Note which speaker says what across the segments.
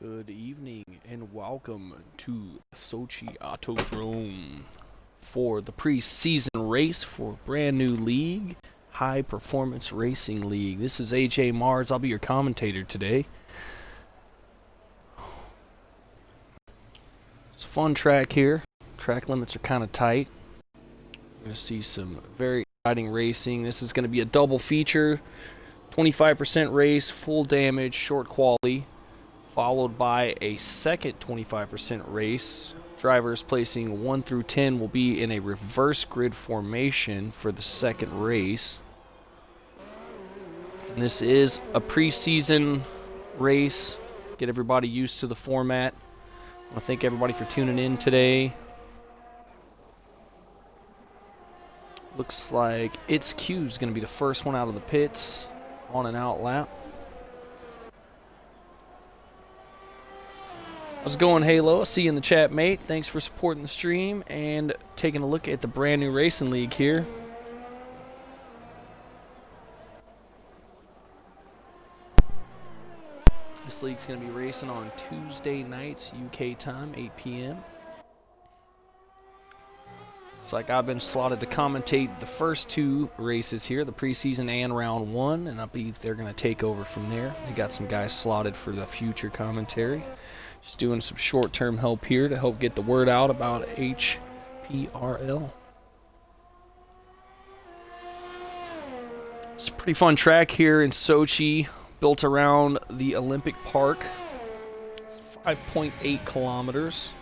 Speaker 1: Good evening and welcome to Sochi Autodrom for the pre-season race for brand new league, High Performance Racing League. This is AJ Mars. I'll be your commentator today. It's a fun track here. Track limits are kind of tight. You're going to see some very exciting racing. This is going to be a double feature, 25% race, full damage, short quality, followed by a second 25% race. Drivers placing 1 through 10 will be in a reverse grid formation for the second race. And this is a preseason race. Get everybody used to the format. I want to thank everybody for tuning in today. Looks like It's Q is going to be the first one out of the pits on an out lap. How's it going, Halo? I see you in the chat, mate. Thanks for supporting the stream and taking a look at the brand new racing league here. This league's going to be racing on Tuesday nights, UK time, 8 p.m. It's like I've been slotted to commentate the first two races here, the preseason and round one, and I believe they're going to take over from there. They got some guys slotted for the future commentary. Just doing some short-term help here to help get the word out about HPRL. It's a pretty fun track here in Sochi, built around the Olympic Park. It's 5.8 kilometers.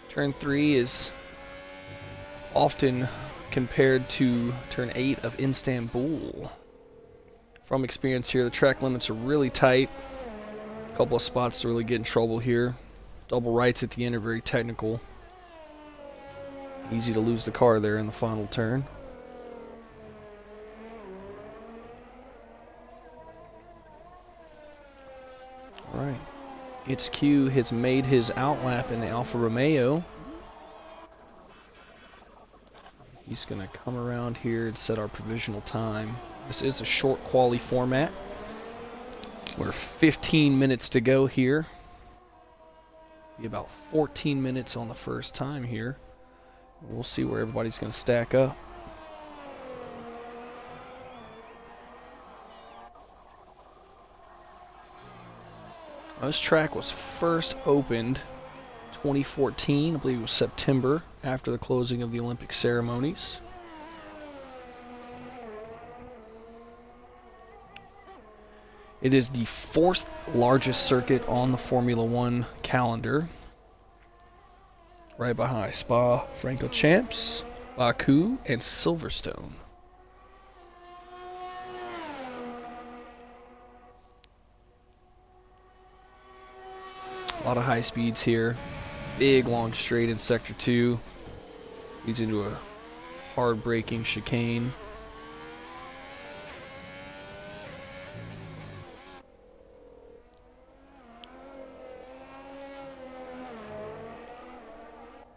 Speaker 1: Turn 3 is often compared to Turn 8 of Istanbul. From experience here, the track limits are really tight. A couple of spots to really get in trouble here. Double rights at the end are very technical. Easy to lose the car there in the final turn. Alright. It's Q has made his outlap in the Alfa Romeo. He's going to come around here and set our provisional time. This is a short quality format. We're 15 minutes to go here. Be about 14 minutes on the first time here. We'll see where everybody's going to stack up. This track was first opened 2014, I believe it was September, after the closing of the Olympic ceremonies. It is the fourth largest circuit on the Formula One calendar, right behind Spa, Francorchamps, Baku, and Silverstone. A lot of high speeds here. Big long straight in Sector 2. Leads into a hard braking chicane.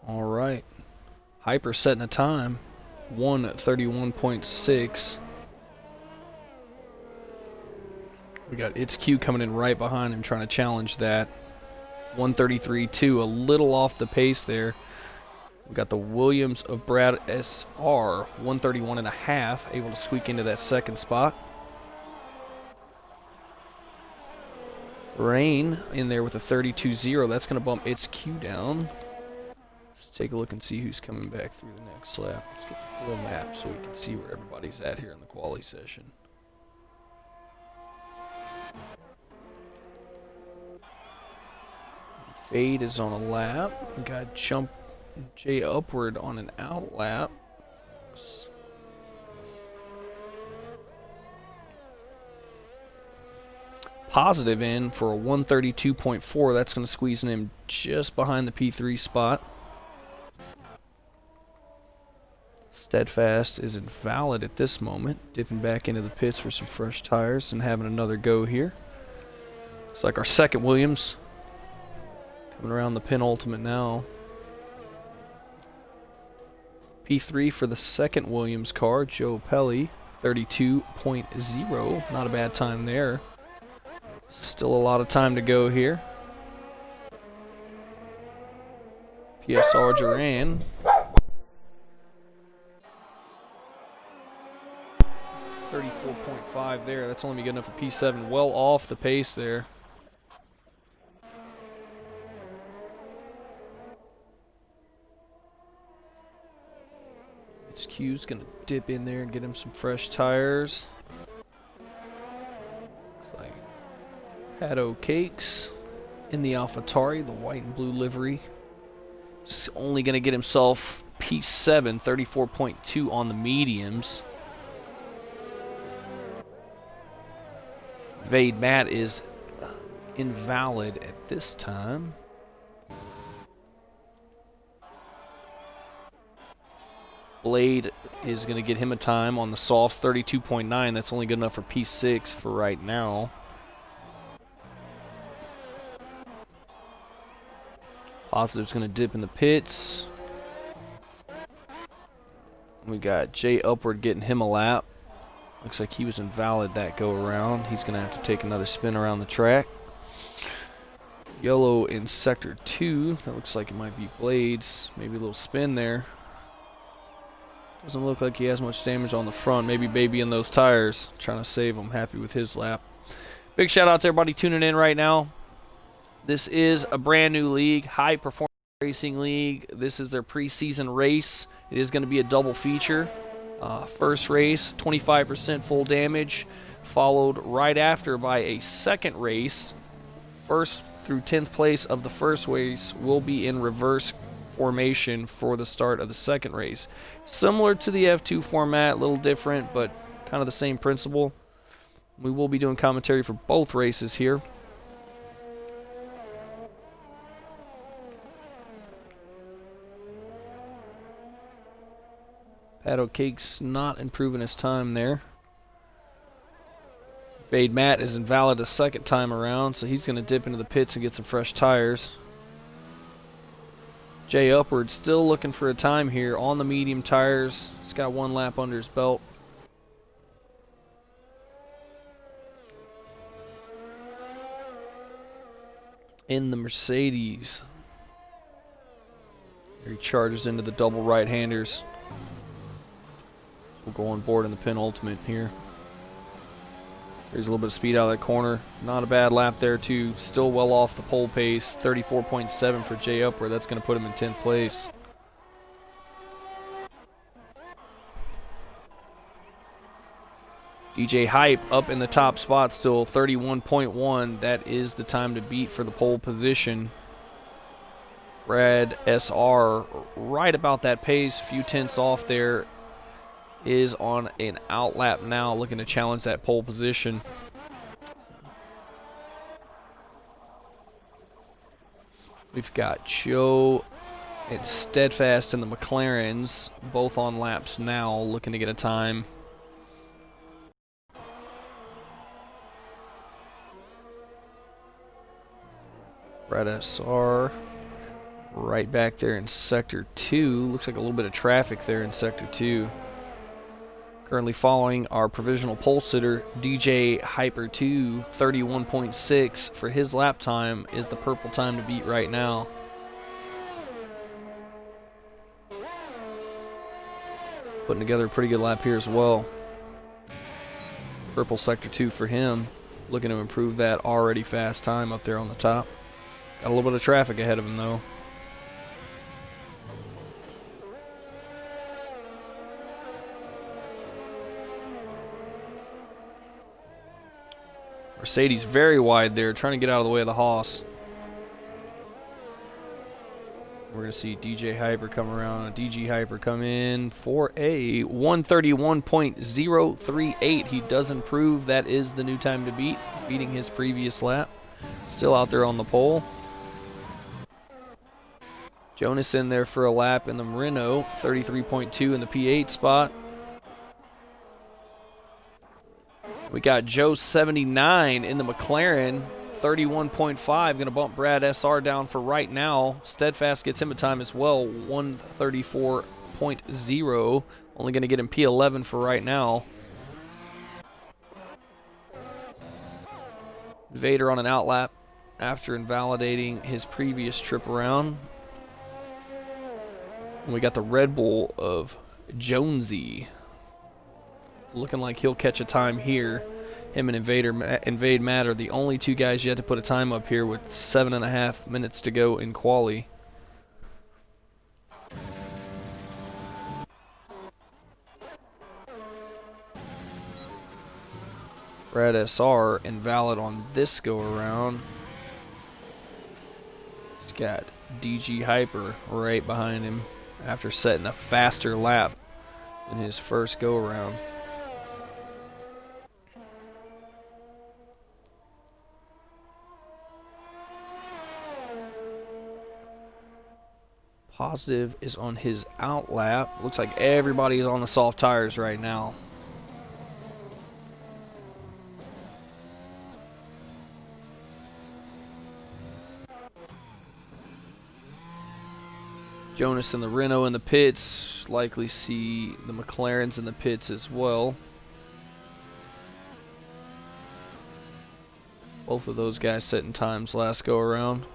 Speaker 1: Alright. Hyper setting a time. 1:31.6. We got It's Q coming in right behind him trying to challenge that. 1:33.2, a little off the pace there. We got the Williams of Brad SR, 1:31.5, able to squeak into that second spot. Rain in there with a 32.0. That's going to bump It's Q down. Let's take a look and see who's coming back through the next lap. Let's get the full map so we can see where everybody's at here in the quali session. Fade is on a lap. We got Jump J Upward on an out lap. Positive in for a 1:32.4. That's going to squeeze him just behind the P3 spot. Steadfast is invalid at this moment. Dipping back into the pits for some fresh tires and having another go here. Looks like our second Williams. Coming around the penultimate now. P3 for the second Williams car, Joe Pelly, 32.0. Not a bad time there. Still a lot of time to go here. PSR Duran. 34.5 there. That's only good enough for P7. Well off the pace there. Q's gonna dip in there and get him some fresh tires. Looks like Pato Cakes in the AlphaTauri, the white and blue livery. He's only gonna get himself P7, 34.2 on the mediums. Vade Matt is invalid at this time. Blade is going to get him a time on the softs, 32.9. That's only good enough for P6 for right now. Positive's going to dip in the pits. We got Jay Upward getting him a lap. Looks like he was invalid that go around. He's going to have to take another spin around the track. Yellow in sector 2. That looks like it might be Blades. Maybe a little spin there. Doesn't look like he has much damage on the front. Maybe baby in those tires. Trying to save him. Happy with his lap. Big shout out to everybody tuning in right now. This is a brand new league. High Performance Racing League. This is their preseason race. It is going to be a double feature. First race, 25% full damage. Followed right after by a second race. First through 10th place of the first race will be in reverse formation for the start of the second race. Similar to the F2 format, a little different, but kind of the same principle. We will be doing commentary for both races here. Pato Cake's not improving his time there. Vade Matt is invalid a second time around, so he's going to dip into the pits and get some fresh tires. Jay Upward still looking for a time here on the medium tires. He's got one lap under his belt. In the Mercedes. Here he charges into the double right-handers. We'll go on board in the penultimate here. There's a little bit of speed out of that corner. Not a bad lap there, too. Still well off the pole pace. 34.7 for Jay Upward. That's going to put him in 10th place. DJ Hype up in the top spot still. 31.1. That is the time to beat for the pole position. Brad SR right about that pace. Few tenths off there. Is on an outlap now, looking to challenge that pole position. We've got Joe and Steadfast in the McLarens, both on laps now, looking to get a time. Brad SR right back there in sector 2. Looks like a little bit of traffic there in sector 2. Currently following our provisional pole sitter, DJ Hyper 2, 31.6 for his lap time is the purple time to beat right now. Putting together a pretty good lap here as well. Purple sector 2 for him. Looking to improve that already fast time up there on the top. Got a little bit of traffic ahead of him though. Mercedes very wide there, trying to get out of the way of the Haas. We're going to see DJ Hyper come around. DG Hyper come in for a 131.038. He does improve. That is the new time to beat, beating his previous lap. Still out there on the pole. Jonas in there for a lap in the Merino, 33.2 in the P8 spot. We got Joe 79 in the McLaren, 31.5. Going to bump Brad SR down for right now. Steadfast gets him a time as well, 134.0. Only going to get him P11 for right now. Vader on an outlap after invalidating his previous trip around. And we got the Red Bull of Jonesy. Looking like he'll catch a time here. Him and Invade Matt are the only two guys yet to put a time up here with 7.5 minutes to go in quali. Brad SR invalid on this go around. He's got DG Hyper right behind him after setting a faster lap in his first go around. Positive is on his out lap. Looks like everybody is on the soft tires right now. Jonas and the Renault in the pits. Likely see the McLarens in the pits as well. Both of those guys setting times last go around.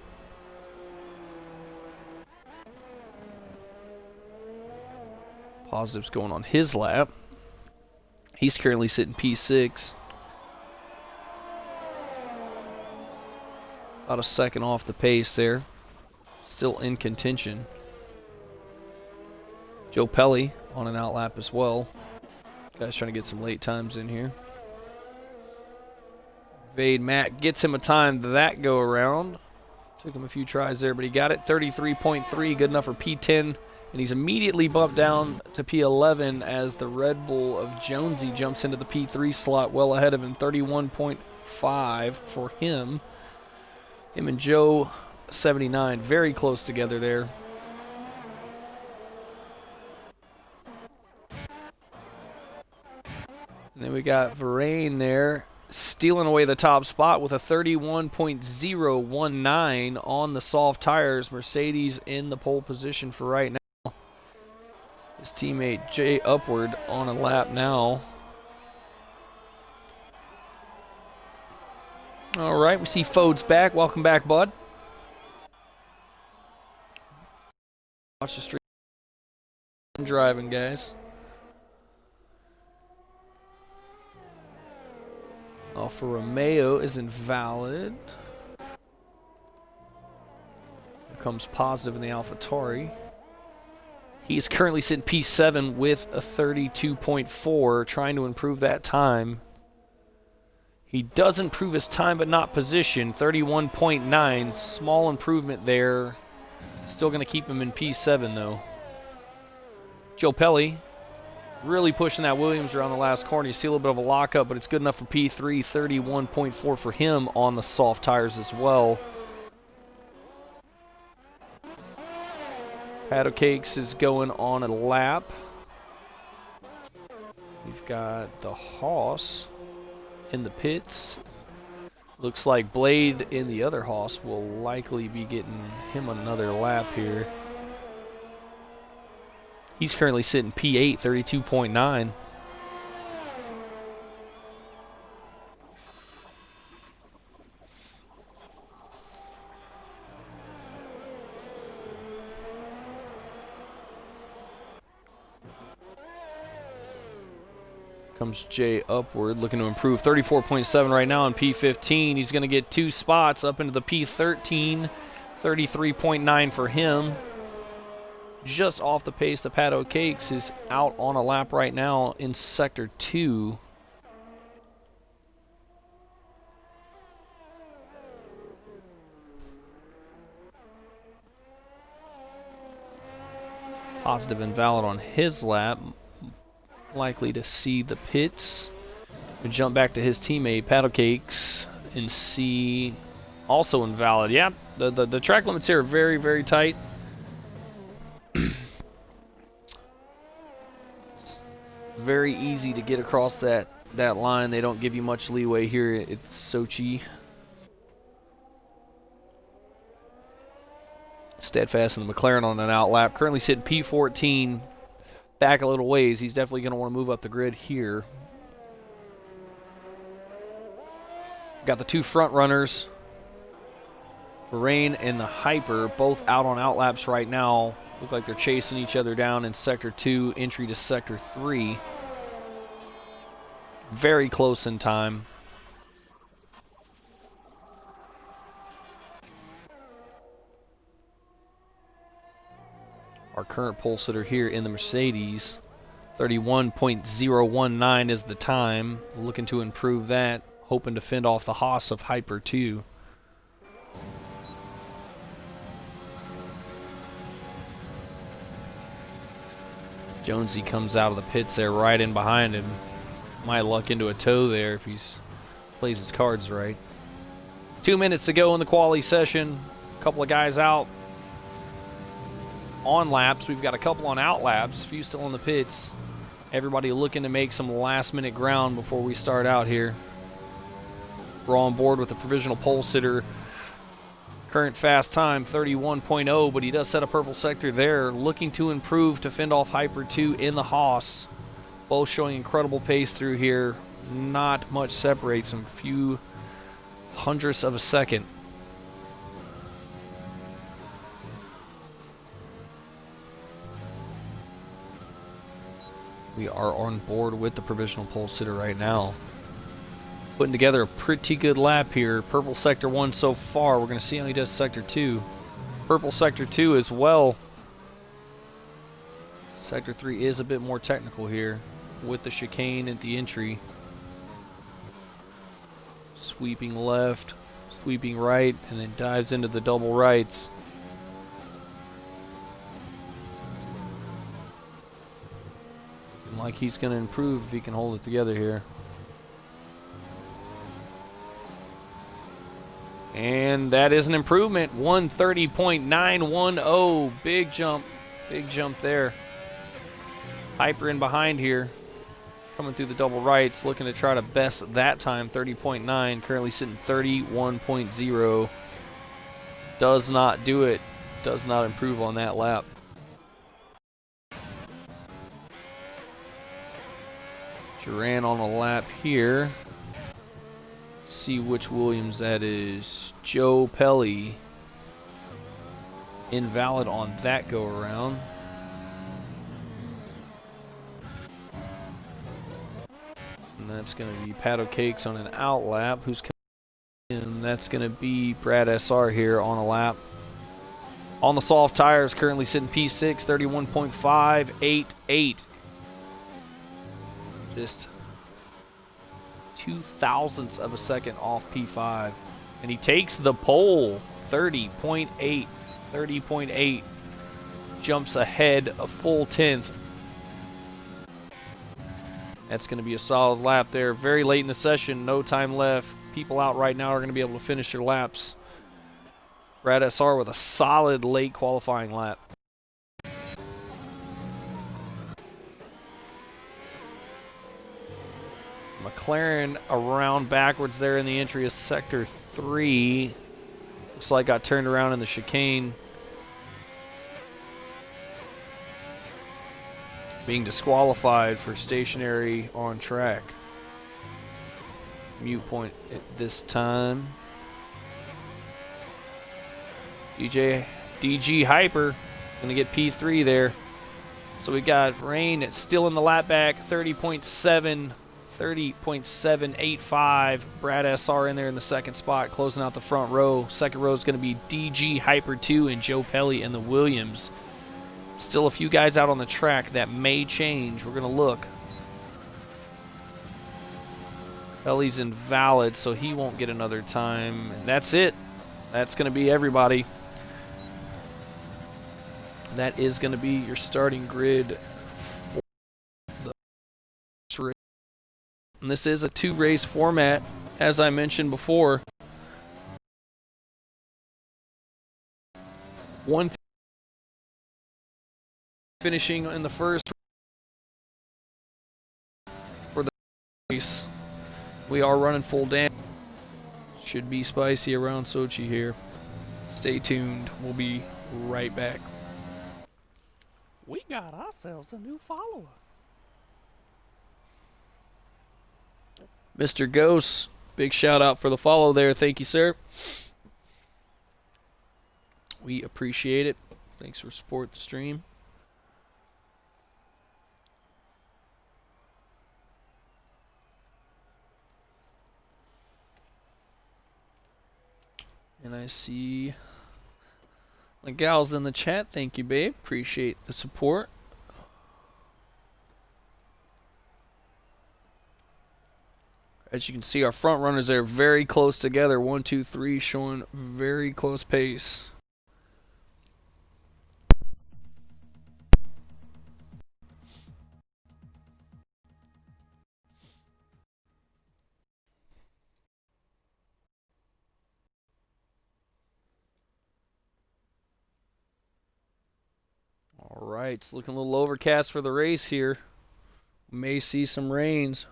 Speaker 1: Positive's going on his lap. He's currently sitting P6. About a second off the pace there. Still in contention. Joe Pelly on an outlap as well. Guys trying to get some late times in here. Vade Matt gets him a time that go around. Took him a few tries there, but he got it. 33.3, good enough for P10. And he's immediately bumped down to P11 as the Red Bull of Jonesy jumps into the P3 slot well ahead of him. 31.5 for him. Him and Joe 79, very close together there. And then we got Varane there, stealing away the top spot with a 31.019 on the soft tires. Mercedes in the pole position for right now. His teammate Jay Upward on a lap now. All right, we see Fode's back. Welcome back, bud. Watch the street driving, guys. Alfa Romeo is invalid. Here comes Positive in the AlphaTauri. He is currently sitting P7 with a 32.4, trying to improve that time. He does improve his time, but not position. 31.9, small improvement there. Still going to keep him in P7, though. Joe Pelly really pushing that Williams around the last corner. You see a little bit of a lockup, but it's good enough for P3. 31.4 for him on the soft tires as well. Paddle Cakes is going on a lap. We've got the Haas in the pits. Looks like Blade in the other Haas will likely be getting him another lap here. He's currently sitting P8, 32.9. Comes Jay Upward, looking to improve. 34.7 right now on P15. He's going to get 2 spots up into the P13. 33.9 for him. Just off the pace of Pato Cakes is out on a lap right now in Sector 2. Positive invalid on his lap. Likely to see the pits. We jump back to his teammate, Paddle Cakes, and see also invalid. Yeah, the track limits here are very, very tight. It's very easy to get across that line. They don't give you much leeway here at Sochi. Steadfast and the McLaren on an out lap. Currently sitting P14. Back a little ways. He's definitely going to want to move up the grid here. Got the two front runners, Rain and the Hyper, both out on outlaps right now. Look like they're chasing each other down in Sector 2, entry to Sector 3. Very close in time. Our current pole sitter here in the Mercedes, 31.019 is the time. Looking to improve that, hoping to fend off the Haas of Hyper 2. Jonesy comes out of the pits there, right in behind him. Might luck into a toe there if he plays his cards right. 2 minutes to go in the quali session. A couple of guys out on laps. We've got a couple on out laps. A few still in the pits. Everybody looking to make some last-minute ground before we start out here. We're on board with the provisional pole sitter. Current fast time 31.0, but he does set a purple sector there. Looking to improve to fend off Hyper 2 in the Haas. Both showing incredible pace through here. Not much separates them. Few hundredths of a second. We are on board with the provisional pole sitter right now. Putting together a pretty good lap here. Purple Sector 1 so far. We're going to see how he does Sector 2. Purple Sector 2 as well. Sector 3 is a bit more technical here with the chicane at the entry. Sweeping left, sweeping right, and then dives into the double rights. Looking like he's going to improve if he can hold it together here. And that is an improvement, 130.910, big jump there. Hyper in behind here, coming through the double rights, looking to try to best that time, 30.9, currently sitting 31.0. Does not do it, does not improve on that lap. Duran on a lap here. See which Williams that is. Joe Pelly. Invalid on that go around. And that's going to be Pat O'Cakes on an out lap. Who's coming in? That's going to be Brad SR here on a lap. On the soft tires, currently sitting P6, 31.588. Just 0.02 of a second off P5, and he takes the pole. 30.8, jumps ahead a full 10th. That's going to be a solid lap there. Very late in the session, no time left. People out right now are going to be able to finish their laps. Brad SR with a solid late qualifying lap. McLaren around backwards there in the entry of Sector 3. Looks like got turned around in the chicane. Being disqualified for stationary on track. Mute point at this time. DG Hyper gonna get P3 there. So we got Rain still in the lap back, 30.785. Brad SR in there in the second spot, closing out the front row. Second row is going to be DG Hyper 2 and Joe Pelly in the Williams. Still a few guys out on the track that may change. We're going to look. Pelly's invalid, so he won't get another time. And that's it. That's going to be everybody. That is going to be your starting grid. And this is a two-race format, as I mentioned before. One finishing in the first for the race. We are running full damage. Should be spicy around Sochi here. Stay tuned. We'll be right back.
Speaker 2: We got ourselves a new follower.
Speaker 1: Mr. Ghost Big shout out for the follow there. Thank you, sir. We appreciate it. Thanks for support the stream. And I see the gals in the chat. Thank you, babe. Appreciate the support. As you can see, our front runners are very close together. 1, 2, 3, showing very close pace. All right, it's looking a little overcast for the race here. May see some rains.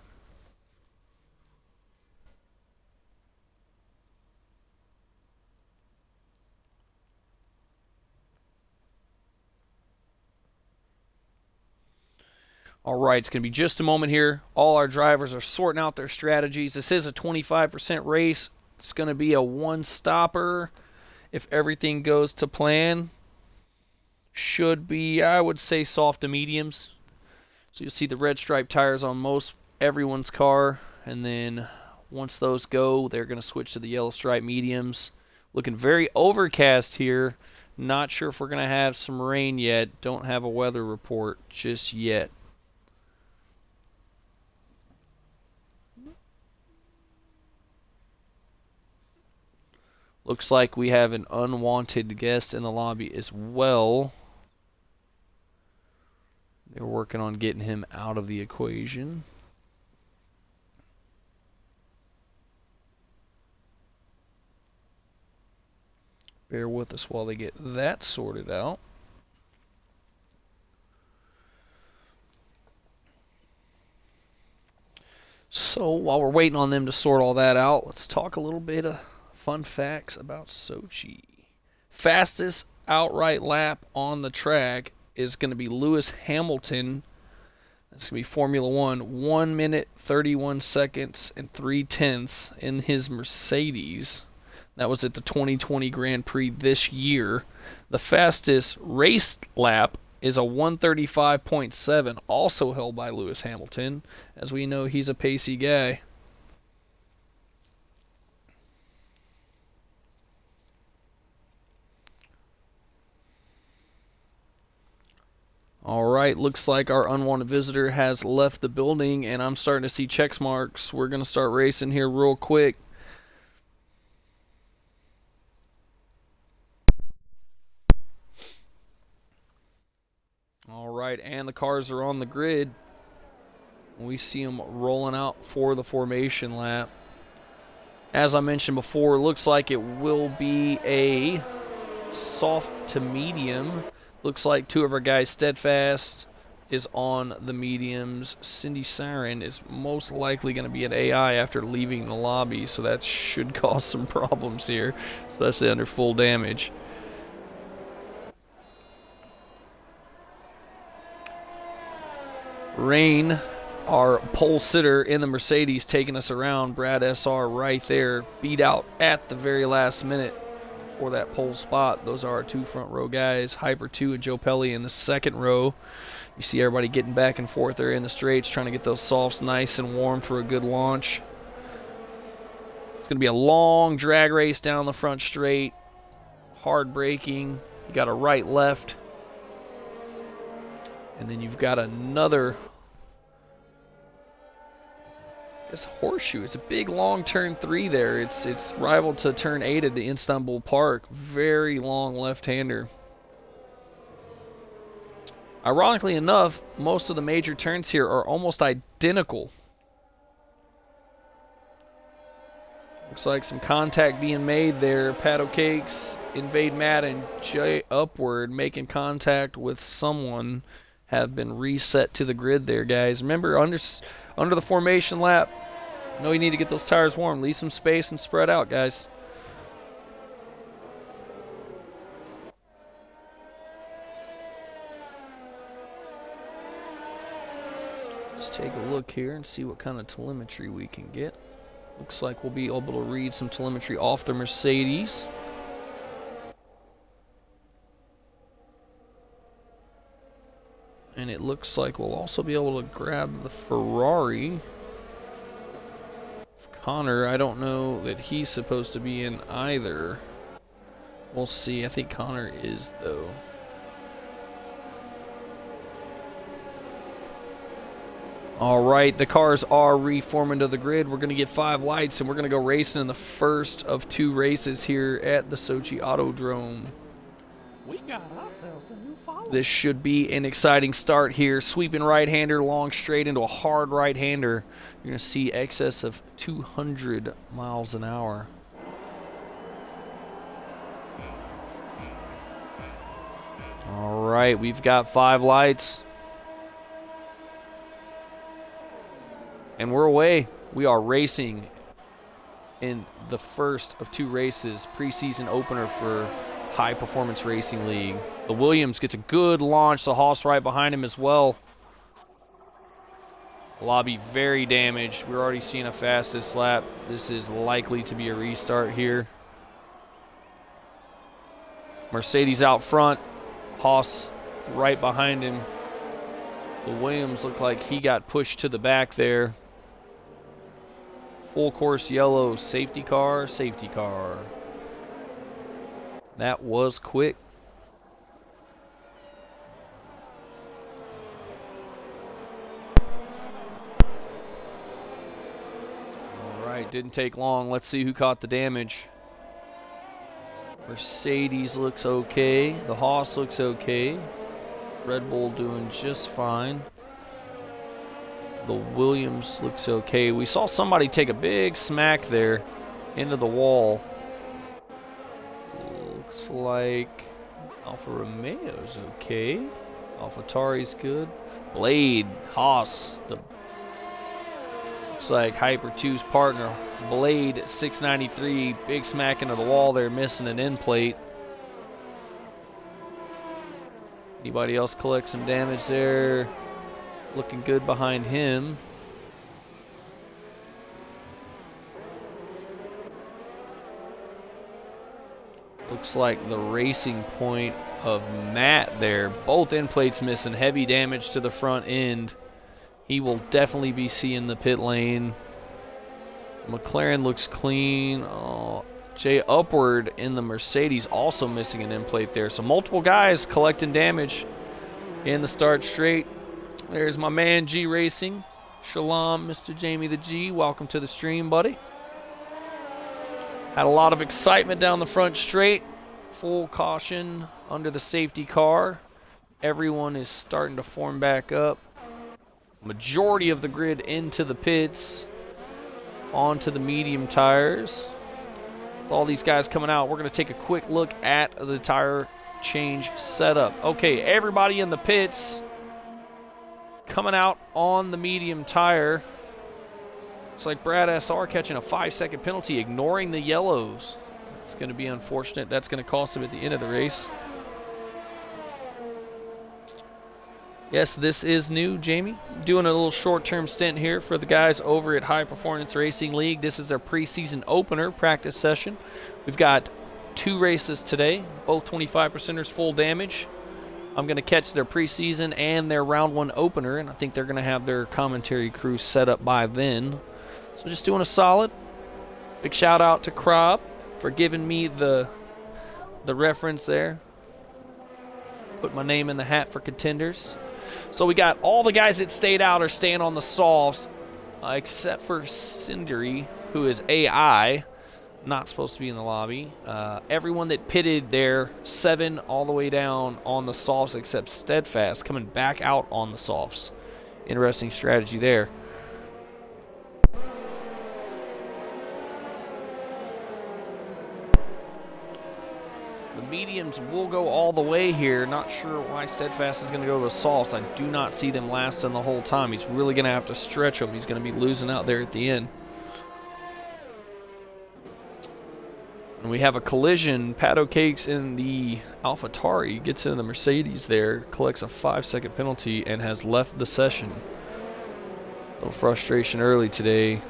Speaker 1: All right, it's going to be just a moment here. All our drivers are sorting out their strategies. This is a 25% race. It's going to be a one-stopper if everything goes to plan. Should be, I would say, soft to mediums. So you'll see the red stripe tires on most everyone's car. And then once those go, they're going to switch to the yellow stripe mediums. Looking very overcast here. Not sure if we're going to have some rain yet. Don't have a weather report just yet. Looks like we have an unwanted guest in the lobby as well. They're working on getting him out of the equation. Bear with us while they get that sorted out. So while we're waiting on them to sort all that out, let's talk a little bit of fun facts about Sochi. Fastest outright lap on the track is going to be Lewis Hamilton. That's going to be Formula One. 1 minute, 31 seconds, and 3/10 in his Mercedes. That was at the 2020 Grand Prix this year. The fastest race lap is a 1:35.7, also held by Lewis Hamilton. As we know, he's a pacey guy. All right, looks like our unwanted visitor has left the building, and I'm starting to see check marks. We're going to start racing here real quick. All right, and the cars are on the grid. We see them rolling out for the formation lap. As I mentioned before, looks like it will be a soft to medium. Looks like two of our guys, Steadfast is on the mediums. Cindy Siren is most likely going to be an AI after leaving the lobby, so that should cause some problems here, especially under full damage. Rain, our pole sitter in the Mercedes, taking us around. Brad SR right there, beat out at the very last minute for that pole spot. Those are our two front row guys, Hyper 2 and Joe Pelly in the second row. You see everybody getting back and forth there in the straights, trying to get those softs nice and warm for a good launch. It's going to be a long drag race down the front straight. Hard braking. You got a right, left. And then you've got another horseshoe. It's a big long turn 3 there. It's rival to turn 8 at the Istanbul Park. Very long left-hander. Ironically enough, most of the major turns here are almost identical. Looks like some contact being made there. Paddle Cakes, Invade Matt, and Jay Upward making contact with someone have been reset to the grid there, guys. Remember, under the formation lap, you know you need to get those tires warm. Leave some space and spread out, guys. Let's take a look here and see what kind of telemetry we can get. Looks like we'll be able to read some telemetry off the Mercedes. And it looks like we'll also be able to grab the Ferrari. Connor, I don't know that he's supposed to be in either. We'll see. I think Connor is, though. Alright, the cars are reforming to the grid. We're going to get 5 lights, and we're going to go racing in the first of 2 races here at the Sochi Autodrom.
Speaker 2: We got ourselves a new follower.
Speaker 1: This should be an exciting start here. Sweeping right-hander, long straight into a hard right-hander. You're going to see excess of 200 miles an hour. Alright, we've got 5 lights. And we're away. We are racing in the first of 2 races, preseason opener for High Performance Racing League. The Williams gets a good launch. The Haas right behind him as well. Lobby very damaged. We're already seeing a fastest lap. This is likely to be a restart here. Mercedes out front. Haas right behind him. The Williams looked like he got pushed to the back there. Full course yellow, safety car, safety car. That was quick. Alright, didn't take long. Let's see who caught the damage. Mercedes looks okay. The Haas looks okay. Red Bull doing just fine. The Williams looks okay. We saw somebody take a big smack there into the wall. Looks like Alfa Romeo's okay. AlphaTauri's good. Blade, Haas, looks like Hyper 2's partner. Blade 693, big smack into the wall there, missing an end plate. Anybody else collect some damage there? Looking good behind him. Looks like the Racing Point of Matt there. Both end plates missing. Heavy damage to the front end. He will definitely be seeing the pit lane. McLaren looks clean. Oh, Jay Upward in the Mercedes also missing an end plate there. So multiple guys collecting damage in the start straight. There's my man G Racing. Shalom, Mr. Jamie the G. Welcome to the stream, buddy. Had a lot of excitement down the front straight. Full caution under the safety car. Everyone is starting to form back up. Majority of the grid into the pits. Onto the medium tires. With all these guys coming out, we're going to take a quick look at the tire change setup. Okay, everybody in the pits coming out on the medium tire. Looks like Brad SR catching a 5-second penalty, ignoring the yellows. It's going to be unfortunate. That's going to cost him at the end of the race. Yes, this is new, Jamie. Doing a little short-term stint here for the guys over at High Performance Racing League. This is their preseason opener practice session. We've got 2 races today, both 25%ers full damage. I'm going to catch their preseason and their round 1 opener, and I think they're going to have their commentary crew set up by then. So just doing a solid. Big shout out to Krob for giving me the reference there. Put my name in the hat for contenders. So we got all the guys that stayed out are staying on the softs, except for Cindery, who is AI. Not supposed to be in the lobby. Everyone that pitted there, 7 all the way down on the softs except Steadfast, coming back out on the softs. Interesting strategy there. The mediums will go all the way here. Not sure why Steadfast is going to go to the softs. I do not see them lasting the whole time. He's really going to have to stretch them. He's going to be losing out there at the end. And we have a collision. Pato Cakes in the AlphaTauri gets into the Mercedes there, collects a 5-second penalty, and has left the session. A little frustration early today.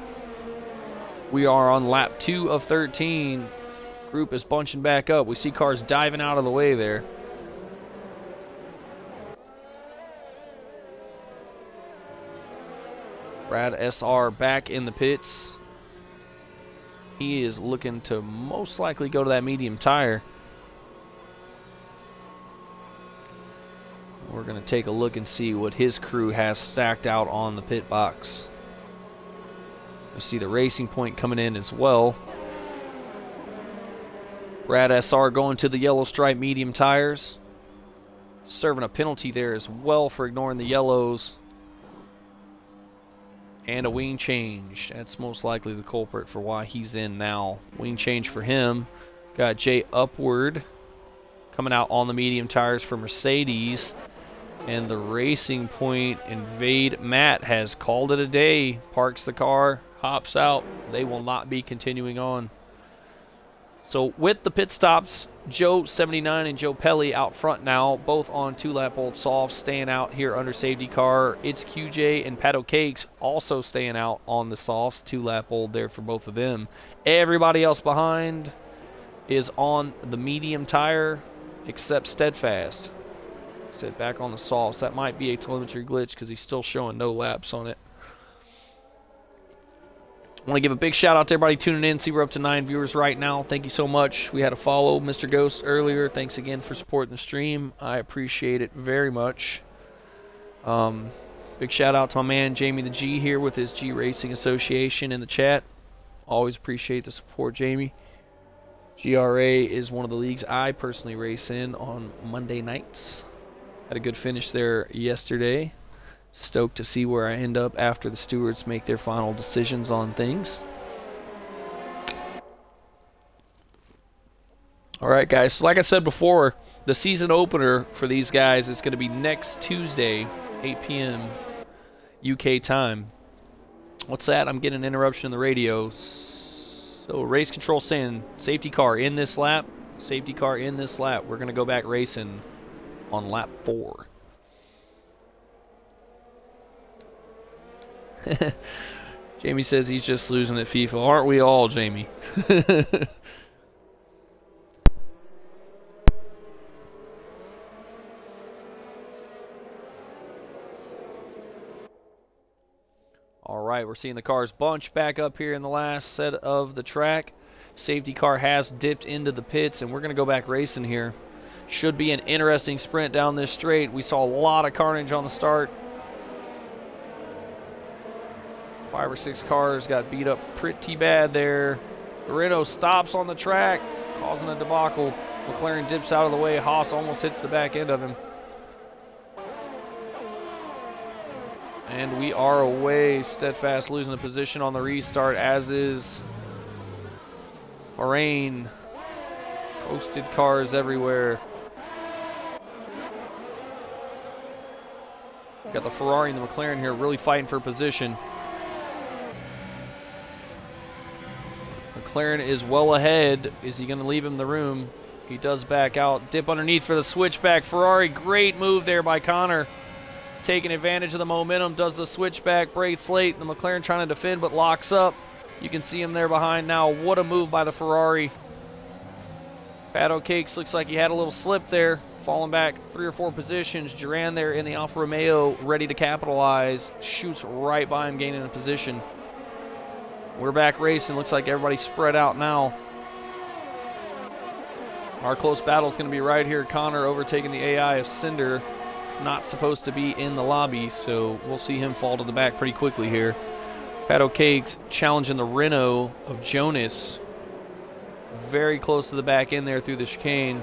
Speaker 1: We are on lap 2 of 13. Group is bunching back up. We see cars diving out of the way there. Brad SR back in the pits. He is looking to most likely go to that medium tire. We're going to take a look and see what his crew has stacked out on the pit box. We see the Racing Point coming in as well. Brad SR going to the yellow stripe medium tires. Serving a penalty there as well for ignoring the yellows. And a wing change. That's most likely the culprit for why he's in now. Wing change for him. Got Jay Upward coming out on the medium tires for Mercedes. And the Racing Point Invade Matt has called it a day. Parks the car, hops out. They will not be continuing on. So with the pit stops, Joe 79 and Joe Pelly out front now, both on 2-lap old softs, staying out here under safety car. It's QJ and Pato Cakes also staying out on the softs, 2-lap old there for both of them. Everybody else behind is on the medium tire except Steadfast. Sit back on the softs. That might be a telemetry glitch because he's still showing no laps on it. I want to give a big shout out to everybody tuning in. See, we're up to 9 viewers right now. Thank you so much. We had a follow Mr. Ghost earlier. Thanks again for supporting the stream. I appreciate it very much. Big shout out to my man Jamie the G here with his G Racing Association in the chat. Always appreciate the support, Jamie. GRA is one of the leagues I personally race in on Monday nights. Had a good finish there yesterday. Stoked to see where I end up after the stewards make their final decisions on things. All right, guys. So like I said before, the season opener for these guys is going to be next Tuesday, 8 p.m. UK time. What's that? I'm getting an interruption in the radio. So race control saying safety car in this lap. Safety car in this lap. We're going to go back racing on lap 4. Jamie says he's just losing at FIFA. Aren't we all, Jamie? All right, we're seeing the cars bunch back up here in the last set of the track. Safety car has dipped into the pits, and we're going to go back racing here. Should be an interesting sprint down this straight. We saw a lot of carnage on the start. 5 or 6 cars got beat up pretty bad there. Renault stops on the track, causing a debacle. McLaren dips out of the way. Haas almost hits the back end of him. And we are away. Steadfast losing the position on the restart, as is Bahrain. Posted cars everywhere. Got the Ferrari and the McLaren here really fighting for position. McLaren is well ahead. Is he going to leave him the room? He does back out. Dip underneath for the switchback. Ferrari, great move there by Connor. Taking advantage of the momentum, does the switchback, brakes late. The McLaren trying to defend but locks up. You can see him there behind now. What a move by the Ferrari. Pato Cakes looks like he had a little slip there. Falling back 3 or 4 positions. Duran there in the Alfa Romeo ready to capitalize. Shoots right by him, gaining a position. We're back racing. Looks like everybody's spread out now. Our close battle is going to be right here. Connor overtaking the AI of Cinder. Not supposed to be in the lobby, so we'll see him fall to the back pretty quickly here. Pato Cakes challenging the Renault of Jonas. Very close to the back end there through the chicane.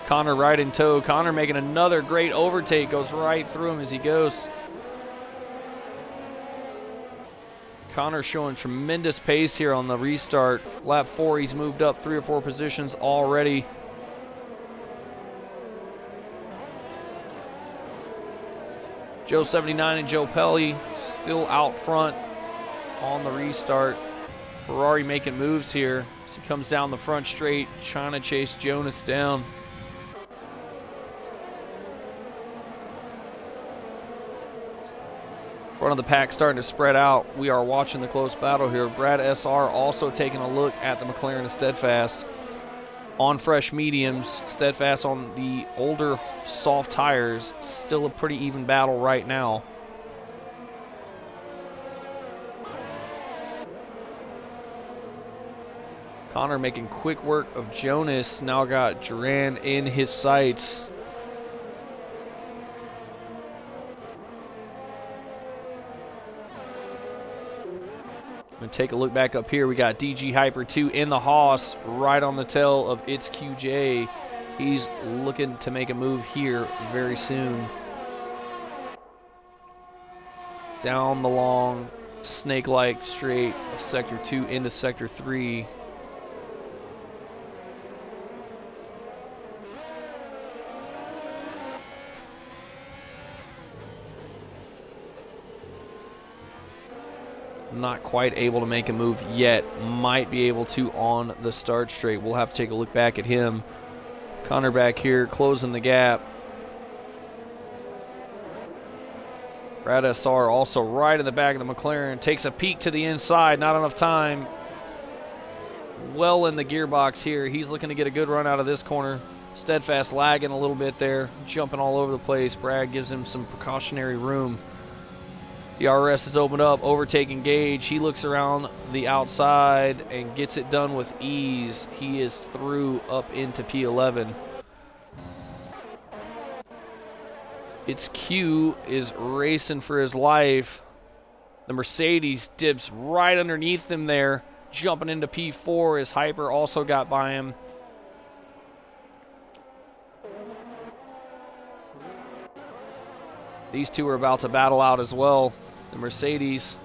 Speaker 1: Connor right in tow. Connor making another great overtake. Goes right through him as he goes. Connor showing tremendous pace here on the restart. Lap 4, he's moved up 3 or 4 positions already. Joe 79 and Joe Pelly still out front on the restart. Ferrari making moves here. As he comes down the front straight, trying to chase Jonas down. Front of the pack starting to spread out. We are watching the close battle here. Brad SR also taking a look at the McLaren and Steadfast on fresh mediums. Steadfast on the older soft tires. Still a pretty even battle right now. Connor making quick work of Jonas. Now got Duran in his sights. Gonna take a look back up here. We got DG Hyper 2 in the Haas, right on the tail of It's QJ. He's looking to make a move here very soon. Down the long, snake-like straight of Sector 2 into Sector 3. Not quite able to make a move yet. Might be able to on the start straight. We'll have to take a look back at him. Connor back here closing the gap. Brad SR also right in the back of the McLaren. Takes a peek to the inside. Not enough time. Well in the gearbox here. He's looking to get a good run out of this corner. Steadfast lagging a little bit there. Jumping all over the place. Brad gives him some precautionary room. The RS is opened up, overtaking Gage. He looks around the outside and gets it done with ease. He is through up into P11. It's Q is racing for his life. The Mercedes dips right underneath him there, jumping into P4 as Hyper also got by him. These two are about to battle out as well. The Mercedes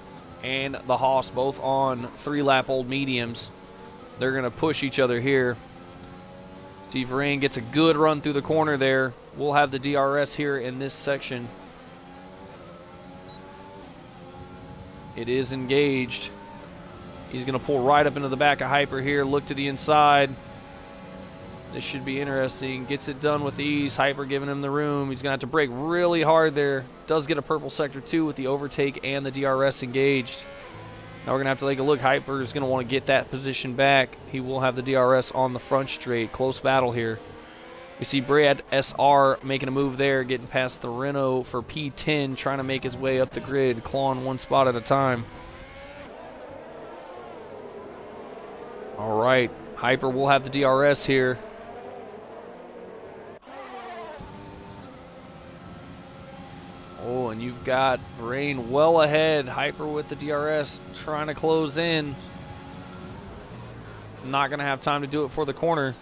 Speaker 1: and the Haas both on 3-lap old mediums. They're going to push each other here. Steve Rain gets a good run through the corner there. We'll have the DRS here in this section. It is engaged. He's going to pull right up into the back of Hyper here. Look to the inside. This should be interesting. Gets it done with ease. Hyper giving him the room. He's going to have to brake really hard there. Does get a purple Sector 2 with the overtake and the DRS engaged. Now we're going to have to take a look. Hyper is going to want to get that position back. He will have the DRS on the front straight. Close battle here. We see Brad SR making a move there, getting past the Renault for P10, trying to make his way up the grid, clawing one spot at a time. All right. Hyper will have the DRS here. Oh, and you've got Rain well ahead. Hyper with the DRS trying to close in. Not going to have time to do it for the corner.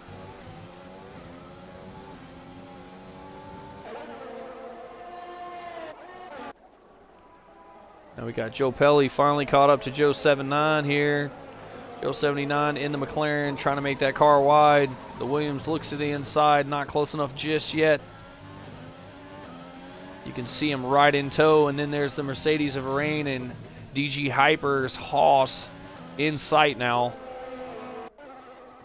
Speaker 1: Now we got Joe Pelly finally caught up to Joe 79 here. Joe 79 in the McLaren trying to make that car wide. The Williams looks to the inside, not close enough just yet. You can see him right in tow, and then there's the Mercedes of Rain and DG Hyper's Haas in sight now.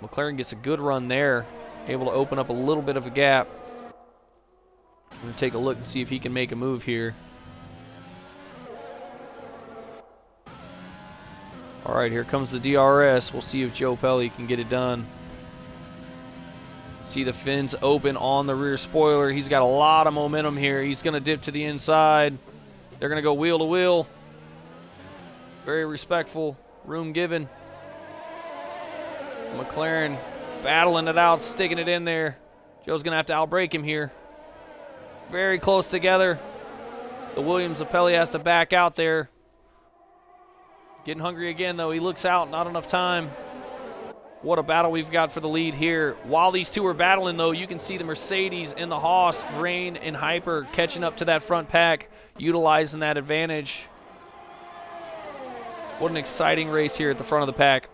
Speaker 1: McLaren gets a good run there, able to open up a little bit of a gap. I'm going to take a look and see if he can make a move here. All right, here comes the DRS. We'll see if Joe Pelly can get it done. See the fins open on the rear spoiler. He's got a lot of momentum here. He's going to dip to the inside. They're going to go wheel to wheel. Very respectful. Room given. McLaren battling it out, sticking it in there. Joe's going to have to outbrake him here. Very close together. The Williams of Pelly has to back out there. Getting hungry again, though. He looks out. Not enough time. What a battle we've got for the lead here. While these two are battling, though, you can see the Mercedes and the Haas, Rain and Hyper, catching up to that front pack, utilizing that advantage. What an exciting race here at the front of the pack.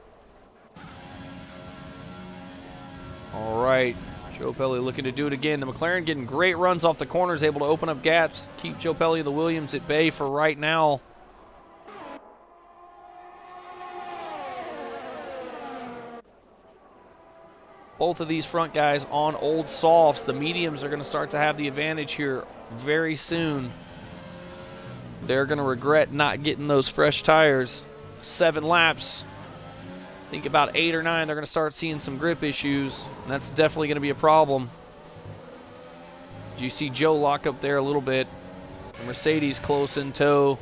Speaker 1: All right. Joe Pelly looking to do it again. The McLaren getting great runs off the corners, able to open up gaps, keep Joe Pelly and the Williams at bay for right now. Both of these front guys on old softs. The mediums are going to start to have the advantage here very soon. They're going to regret not getting those fresh tires. 7 laps. I think about 8 or 9, they're going to start seeing some grip issues. And that's definitely going to be a problem. You see Joe lock up there a little bit. The Mercedes close in tow.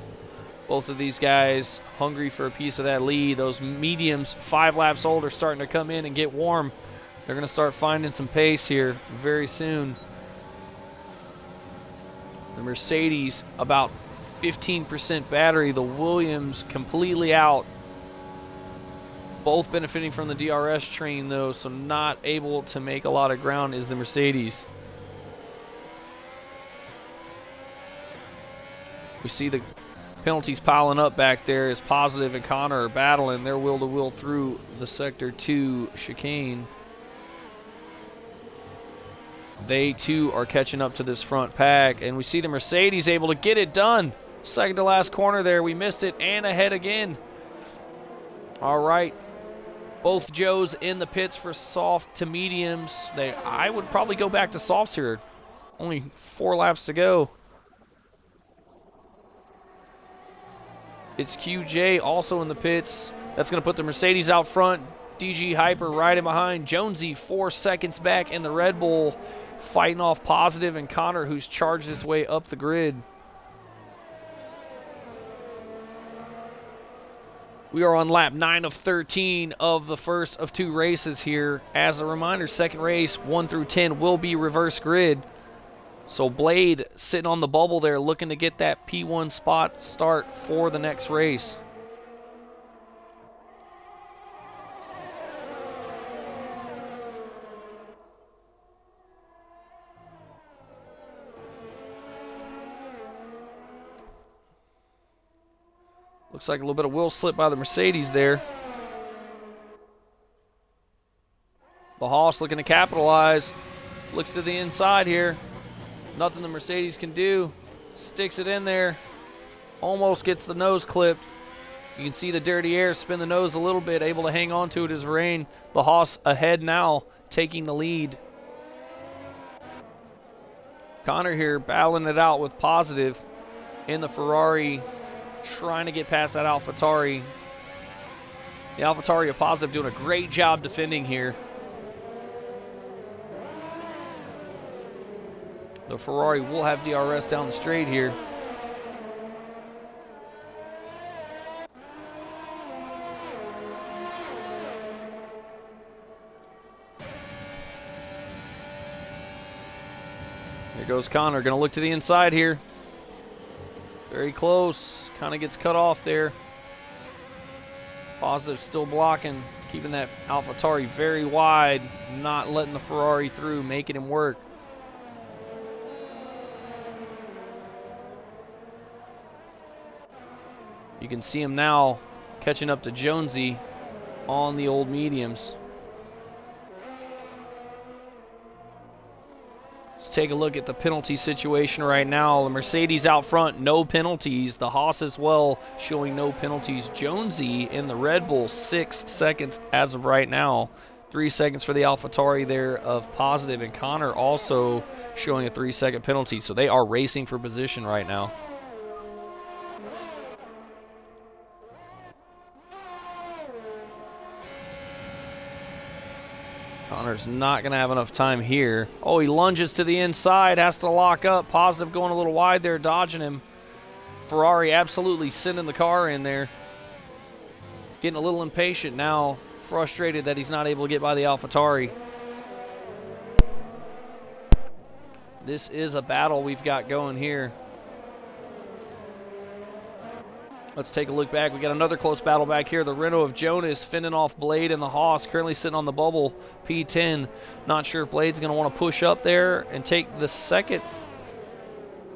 Speaker 1: Both of these guys hungry for a piece of that lead. Those mediums, 5 laps old, are starting to come in and get warm. They're going to start finding some pace here very soon. The Mercedes about 15% battery. The Williams completely out. Both benefiting from the DRS train though, so not able to make a lot of ground is the Mercedes. We see the penalties piling up back there as Positive and Connor are battling. They're wheel-to-wheel through the Sector 2 chicane. They too are catching up to this front pack, and we see the Mercedes able to get it done. Second to last corner there, we missed it, and ahead again. All right, both Joes in the pits for soft to mediums. I would probably go back to softs here. Only 4 laps to go. It's QJ also in the pits. That's going to put the Mercedes out front. DG Hyper right in behind. Jonesy 4 seconds back in the Red Bull, fighting off Positive and Connor, who's charged his way up the grid. We are on lap 9 of 13 of the first of 2 races here. As a reminder, second race, 1 through 10, will be reverse grid. So Blade sitting on the bubble there, looking to get that P1 spot start for the next race. Looks like a little bit of wheel slip by the Mercedes there. The Haas looking to capitalize. Looks to the inside here. Nothing the Mercedes can do. Sticks it in there. Almost gets the nose clipped. You can see the dirty air spin the nose a little bit, able to hang on to it as rain. The Haas ahead now, taking the lead. Connor here battling it out with Positive in the Ferrari, trying to get past that AlphaTauri. The AlphaTauri of Positive doing a great job defending here. The Ferrari will have DRS down the straight here. There goes Connor, gonna look to the inside here. Very close, kind of gets cut off there. Positive still blocking, keeping that AlphaTauri very wide, not letting the Ferrari through, making him work. You can see him now catching up to Jonesy on the old mediums. Let's take a look at the penalty situation right now. The Mercedes out front, no penalties. The Haas as well, showing no penalties. Jonesy in the Red Bull, 6 seconds as of right now. 3 seconds for the AlphaTauri there of Positive, and Connor also showing a 3-second penalty. So they are racing for position right now. Connor's not going to have enough time here. Oh, he lunges to the inside, has to lock up. Positive going a little wide there, dodging him. Ferrari absolutely sending the car in there. Getting a little impatient now, frustrated that he's not able to get by the AlphaTauri. This is a battle we've got going here. Let's take a look back. We got another close battle back here. The Renault of Jonas fending off Blade and the Haas, currently sitting on the bubble, P10. Not sure if Blade's going to want to push up there and take the second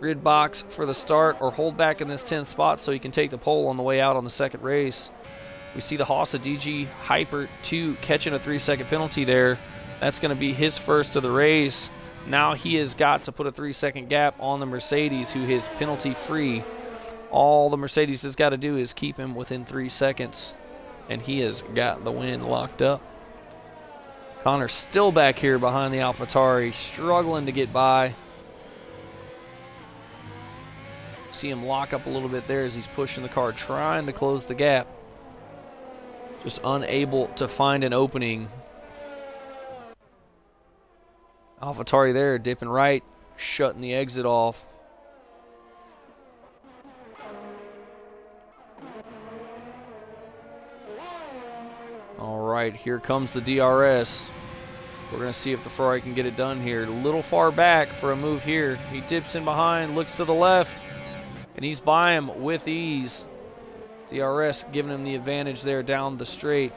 Speaker 1: grid box for the start, or hold back in this 10th spot so he can take the pole on the way out on the second race. We see the Haas of DG Hyper 2 catching a 3-second penalty there. That's going to be his first of the race. Now he has got to put a 3-second gap on the Mercedes, who is penalty free. All the Mercedes has got to do is keep him within 3 seconds, and he has got the win locked up. Connor still back here behind the AlphaTauri, struggling to get by. See him lock up a little bit there as he's pushing the car, trying to close the gap. Just unable to find an opening. AlphaTauri there, dipping right, shutting the exit off. All right, here comes the DRS. We're going to see if the Ferrari can get it done here. A little far back for a move here. He dips in behind, looks to the left, and he's by him with ease. DRS giving him the advantage there down the straight.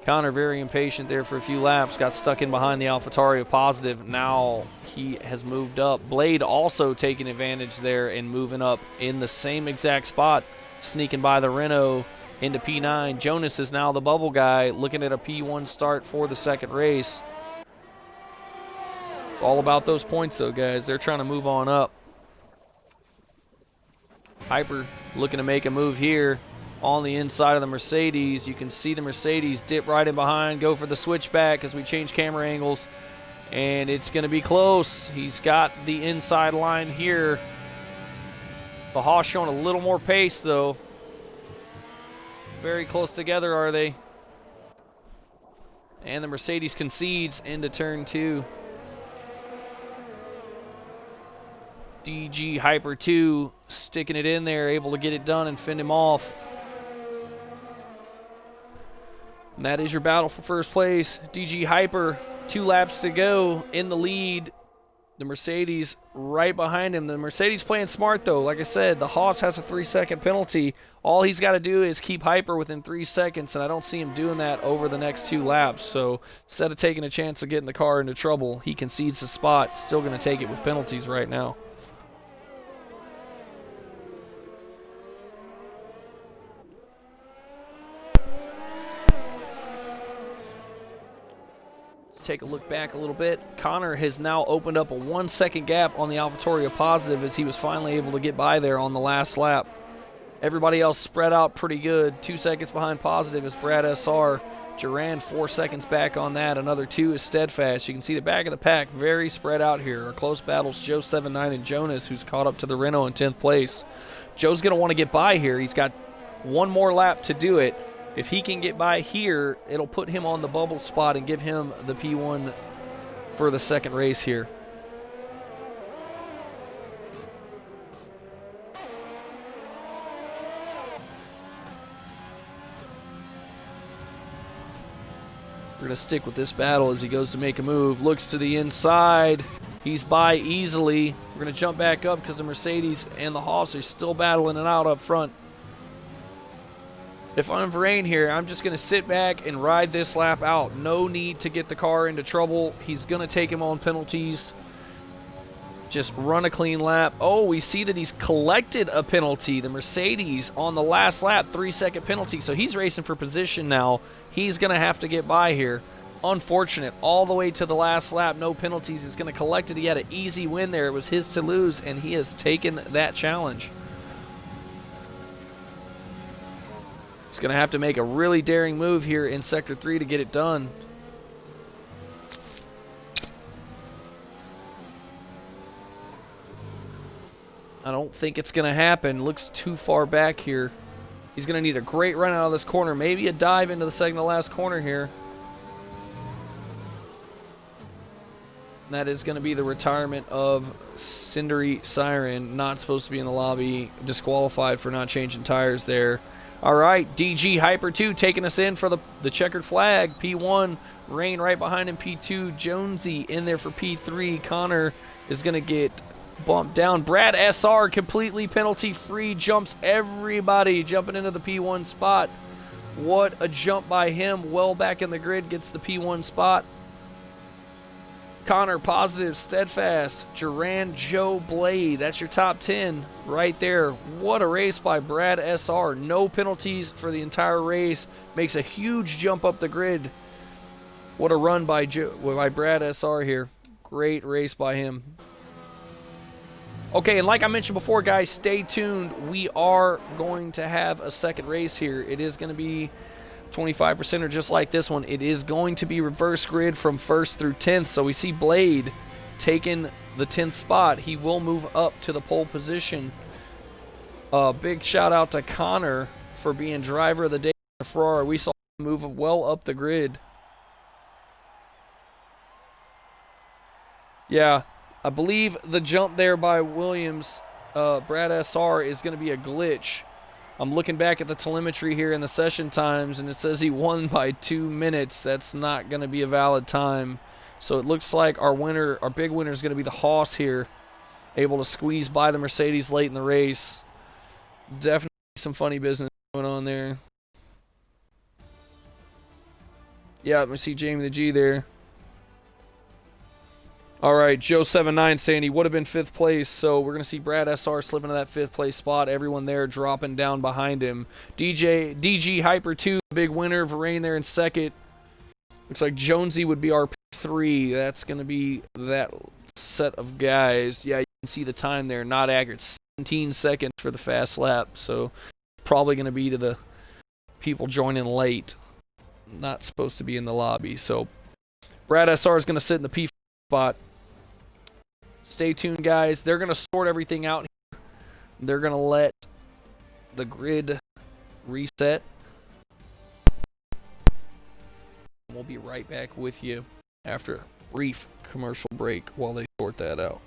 Speaker 1: Connor very impatient there for a few laps. Got stuck in behind the AlphaTauri of positive. Now he has moved up. Blade also taking advantage there and moving up in the same exact spot. Sneaking by the Renault into P9. Jonas is now the bubble guy, looking at a P1 start for the second race. It's all about those points though, guys. They're trying to move on up. Hyper looking to make a move here on the inside of the Mercedes. You can see the Mercedes dip right in behind, go for the switchback as we change camera angles, and it's going to be close. He's got the inside line here. The Haas showing a little more pace though. Very close together are they? And the Mercedes concedes into turn 2. DG Hyper 2 sticking it in there, able to get it done and fend him off. And that is your battle for first place. DG Hyper, 2 laps to go in the lead. The Mercedes right behind him. The Mercedes playing smart though. Like I said, the Haas has a 3-second penalty. All he's got to do is keep Hyper within 3 seconds, and I don't see him doing that over the next 2 laps. So instead of taking a chance of getting the car into trouble, he concedes the spot. Still going to take it with penalties right now. Take a look back a little bit. Connor has now opened up a 1-second gap on the AlphaTauri of positive as he was finally able to get by there on the last lap. Everybody else spread out pretty good. 2 seconds behind positive is Brad SR. Duran 4 seconds back on that. Another 2 is Steadfast. You can see the back of the pack very spread out here. Our close battles, Joe 7-9 and Jonas, who's caught up to the Renault in 10th place. Joe's going to want to get by here. He's got 1 more lap to do it. If he can get by here, it'll put him on the bubble spot and give him the P1 for the second race here. We're going to stick with this battle as he goes to make a move. Looks to the inside. He's by easily. We're going to jump back up because the Mercedes and the Haas are still battling it out up front. If I'm Varane here, I'm just going to sit back and ride this lap out. No need to get the car into trouble. He's going to take him on penalties. Just run a clean lap. Oh, we see that he's collected a penalty. The Mercedes on the last lap, 3-second penalty. So he's racing for position now. He's going to have to get by here. Unfortunate. All the way to the last lap, no penalties. He's going to collect it. He had an easy win there. It was his to lose, and he has taken that challenge. He's going to have to make a really daring move here in Sector 3 to get it done. I don't think it's going to happen. Looks too far back here. He's going to need a great run out of this corner. Maybe a dive into the second to last corner here. And that is going to be the retirement of Cindery Siren. Not supposed to be in the lobby. Disqualified for not changing tires there. All right, DG Hyper 2 taking us in for the checkered flag. P1, Rain right behind him. P2, Jonesy in there for P3. Connor is going to get bumped down. Brad SR completely penalty-free. Jumps everybody jumping into the P1 spot. What a jump by him. Well back in the grid, gets the P1 spot. Connor, positive, Steadfast, Duran, Joe, Blade. That's your top 10 right there. What a race by Brad SR. No penalties for the entire race. Makes a huge jump up the grid. What a run by Brad SR here. Great race by him. Okay, and like I mentioned before, guys, stay tuned. We are going to have a second race here. It is going to be 25% or just like this one. It is going to be reverse grid from 1st through 10th. So we see Blade taking the 10th spot. He will move up to the pole position. Big shout out to Connor for being driver of the day for Ferrari. We saw him move well up the grid. Yeah, I believe the jump there by Williams, Brad SR, is going to be a glitch. I'm looking back at the telemetry here in the session times, and it says he won by 2 minutes. That's not going to be a valid time. So it looks like our winner, our big winner, is going to be the Haas here, able to squeeze by the Mercedes late in the race. Definitely some funny business going on there. Yeah, let me see Jamie the G there. All right, Joe79 saying he would have been 5th place, so we're going to see Brad SR slip into that 5th place spot. Everyone there dropping down behind him. DG Hyper 2, big winner. Varane there in 2nd. Looks like Jonesy would be our 3. That's going to be that set of guys. Yeah, you can see the time there, not accurate. 17 seconds for the fast lap, so probably going to be to the people joining late. Not supposed to be in the lobby, so Brad SR is going to sit in the P spot. Stay tuned, guys. They're going to sort everything out here. They're going to let the grid reset. We'll be right back with you after a brief commercial break while they sort that out.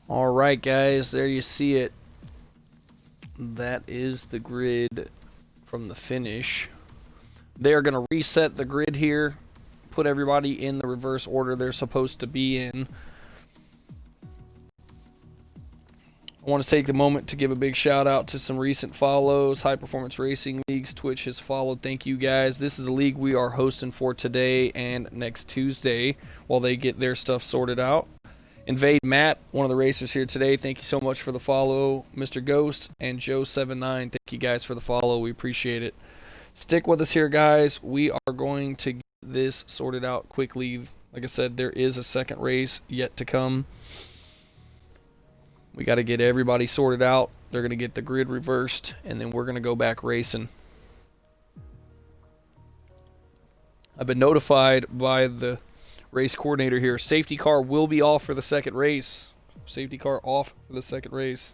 Speaker 1: All right, guys, there you see it. That is the grid from the finish. They're going to reset the grid here, put everybody in the reverse order they're supposed to be in. I want to take the moment to give a big shout out to some recent follows. High Performance Racing Leagues, Twitch has followed. Thank you, guys. This is a league we are hosting for today and next Tuesday while they get their stuff sorted out. Invade Matt, one of the racers here today. Thank you so much for the follow. Mr. Ghost and Joe79, thank you guys for the follow. We appreciate it. Stick with us here, guys. We are going to get this sorted out quickly. Like I said, there is a second race yet to come. We got to get everybody sorted out. They're going to get the grid reversed, and then we're going to go back racing. I've been notified by the race coordinator here. Safety car will be off for the second race. Safety car off for the second race.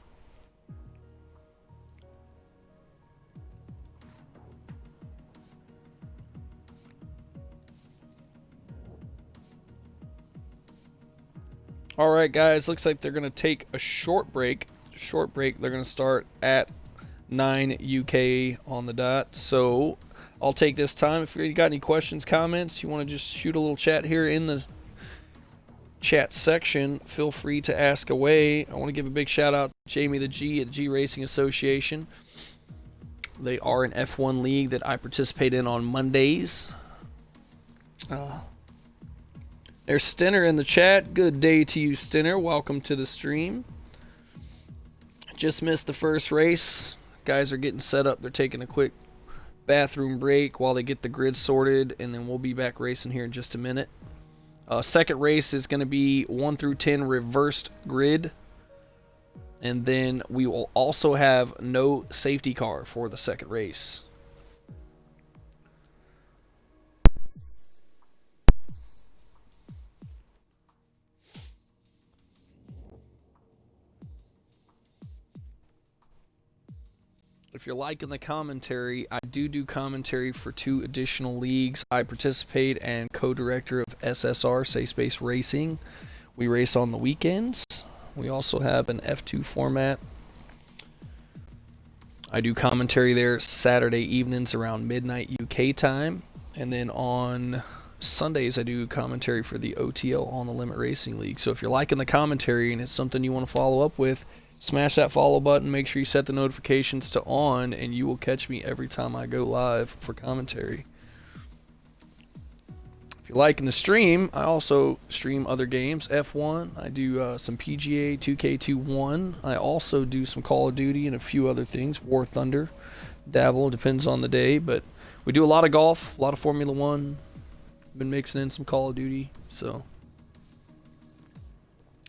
Speaker 1: All right, guys, looks like they're going to take a short break. They're going to start at 9 UK on the dot. So I'll take this time. If you got any questions, comments, you want to just shoot a little chat here in the chat section, feel free to ask away. I want to give a big shout out to Jamie the G at the G Racing Association. They are an F1 league that I participate in on Mondays. There's Stinner in the chat. Good day to you, Stinner. Welcome to the stream. Just missed the first race. Guys are getting set up. They're taking a quick bathroom break while they get the grid sorted, and then we'll be back racing here in just a minute. Second race is going to be 1 through 10 reversed grid, and then we will also have no safety car for the second race. If you're liking the commentary, I do commentary for 2 additional leagues. I participate and co-director of SSR, Safe Space Racing. We race on the weekends. We also have an F2 format. I do commentary there Saturday evenings around midnight UK time. And then on Sundays, I do commentary for the OTL On the Limit Racing League. So if you're liking the commentary and it's something you want to follow up with, smash that follow button, make sure you set the notifications to on, and you will catch me every time I go live for commentary. If you're liking the stream, I also stream other games. F1, I do some PGA 2K21. I also do some Call of Duty and a few other things. War Thunder, dabble, depends on the day. But we do a lot of golf, a lot of Formula 1. Been mixing in some Call of Duty, so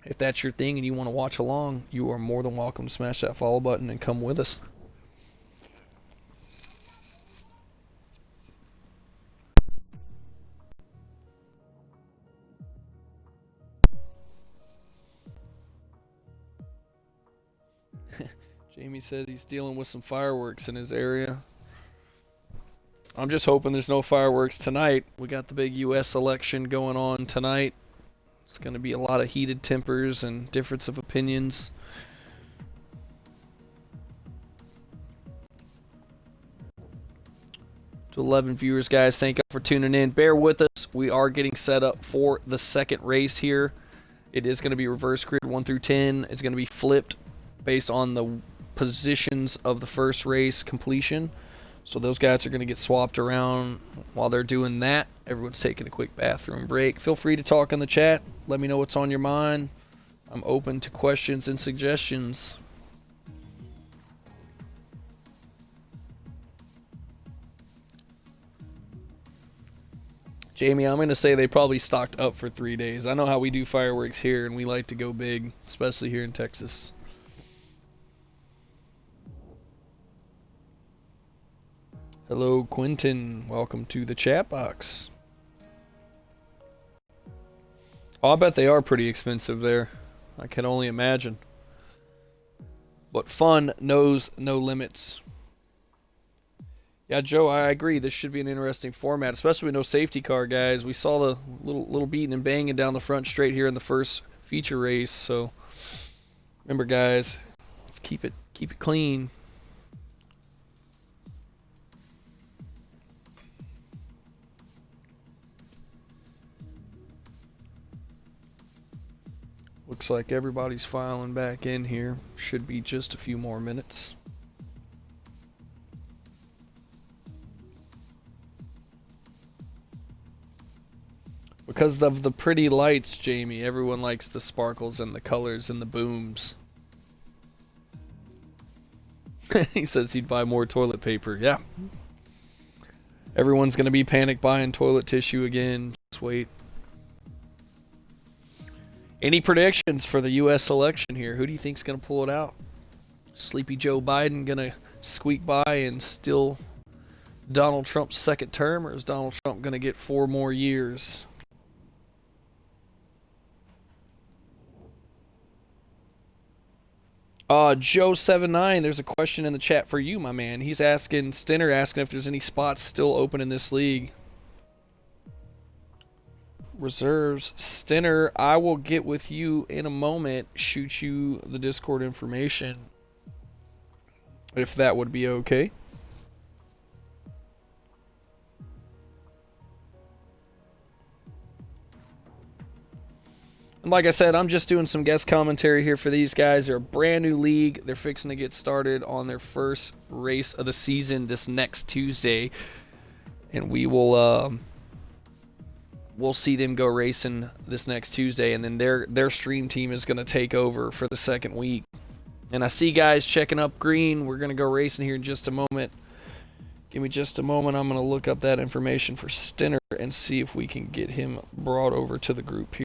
Speaker 1: if that's your thing and you want to watch along, you are more than welcome to smash that follow button and come with us. Jamie says he's dealing with some fireworks in his area. I'm just hoping there's no fireworks tonight. We got the big U.S. election going on tonight. It's going to be a lot of heated tempers and difference of opinions. To 11 viewers, guys, thank you for tuning in. Bear with us. We are getting set up for the second race here. It is going to be reverse grid 1 through 10. It's going to be flipped based on the positions of the first race completion. So those guys are going to get swapped around. While they're doing that, everyone's taking a quick bathroom break. Feel free to talk in the chat. Let me know what's on your mind. I'm open to questions and suggestions. Jamie, I'm going to say they probably stocked up for 3 days. I know how we do fireworks here, and we like to go big, especially here in Texas. Hello, Quentin. Welcome to the chat box. Oh, I bet they are pretty expensive there. I can only imagine. But fun knows no limits. Yeah, Joe, I agree. This should be an interesting format, especially with no safety car, guys. We saw the little beating and banging down the front straight here in the first feature race. So remember, guys, let's keep it clean. Looks like everybody's filing back in here. Should be just a few more minutes. Because of the pretty lights, Jamie, everyone likes the sparkles and the colors and the booms. He says he'd buy more toilet paper. Yeah. Everyone's going to be panic buying toilet tissue again. Just wait. Any predictions for the U.S. election here? Who do you think's going to pull it out? Sleepy Joe Biden going to squeak by and steal Donald Trump's second term, or is Donald Trump going to get 4 more years? Joe79, there's a question in the chat for you, my man. He's asking, Stinner asking if there's any spots still open in this league. Reserves. Stinner, I will get with you in a moment, shoot you the Discord information, if that would be okay. And like I said, I'm just doing some guest commentary here for these guys. They're a brand new league. They're fixing to get started on their first race of the season this next Tuesday. And we will we'll see them go racing this next Tuesday, and then their stream team is going to take over for the second week. And I see guys checking up green. We're going to go racing here in just a moment. Give me just a moment. I'm going to look up that information for Stinner and see if we can get him brought over to the group here.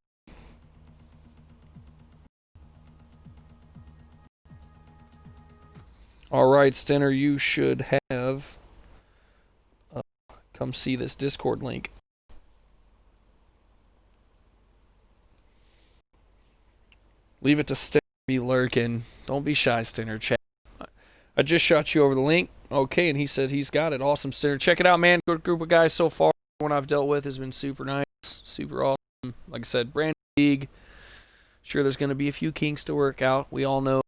Speaker 1: Alright, Stinner, you should have come see this Discord link. Leave it to Stinner to be lurking. Don't be shy, Stinner. Chat. I just shot you over the link. Okay, and he said he's got it. Awesome, Stinner. Check it out, man. Good group of guys so far. Everyone I've dealt with has been super nice, super awesome. Like I said, brand new league. Sure, there's going to be a few kinks to work out. We all know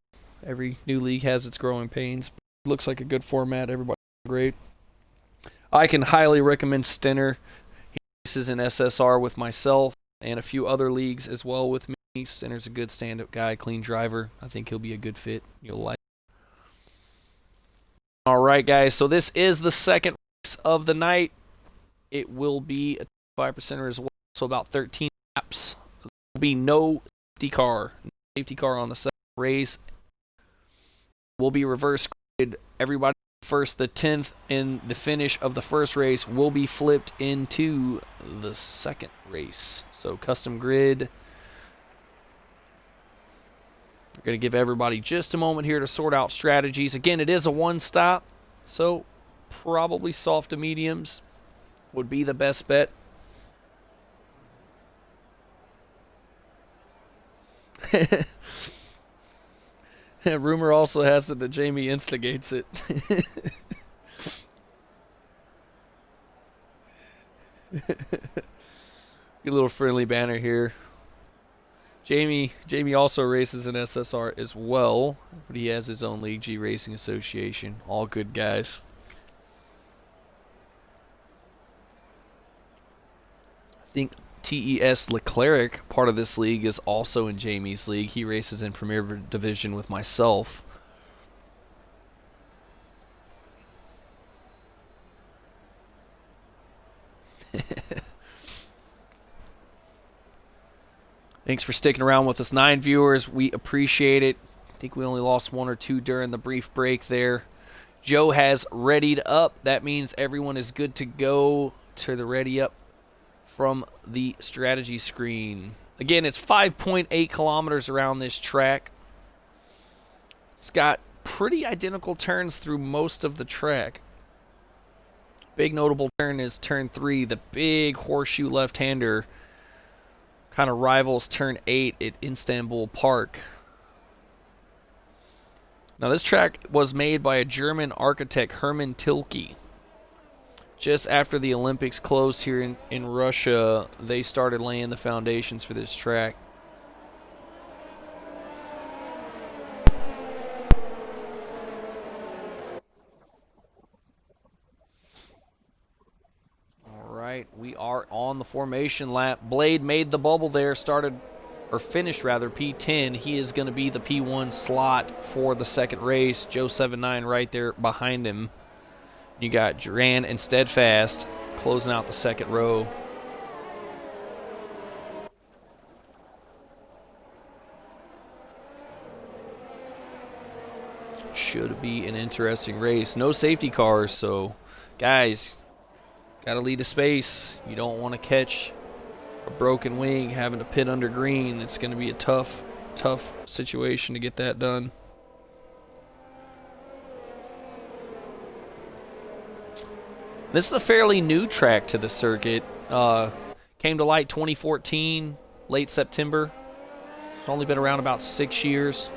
Speaker 1: every new league has its growing pains. Looks like a good format. Everybody's great. I can highly recommend Stinner. He races in SSR with myself and a few other leagues as well with me. Stinner's a good stand-up guy, clean driver. I think he'll be a good fit. You'll like him. All right, guys. So this is the second race of the night. It will be a 5%er as well, so about 13 laps. There will be no safety car. No safety car on the second race. Will be reverse grid. Everybody first, the 10th, and the finish of the first race will be flipped into the second race. So custom grid. We're going to give everybody just a moment here to sort out strategies. Again, it is a one-stop, so probably soft to mediums would be the best bet. Rumor also has it that Jamie instigates it. Good little friendly banner here. Jamie also races in SSR as well, but he has his own league, G Racing Association. All good guys. I think TES Leclerc, part of this league, is also in Jamie's league. He races in Premier Division with myself. Thanks for sticking around with us, 9 viewers. We appreciate it. I think we only lost 1 or 2 during the brief break there. Joe has readied up. That means everyone is good to go to the ready up from the strategy screen. Again, it's 5.8 kilometers around this track. It's got pretty identical turns through most of the track. Big notable turn is turn 3, the big horseshoe left-hander. Kind of rivals turn 8 at Istanbul Park. Now this track was made by a German architect, Hermann Tilke. Just after the Olympics closed here in Russia, they started laying the foundations for this track. Alright, we are on the formation lap. Blade made the bubble there, finished rather, P10. He is going to be the P1 slot for the second race. Joe 79 right there behind him. You got Duran and Steadfast closing out the second row. Should be an interesting race. No safety cars, so guys, got to lead the space. You don't want to catch a broken wing having to pit under green. It's going to be a tough situation to get that done. This is a fairly new track to the circuit. Came to light 2014, late September. It's only been around about 6 years.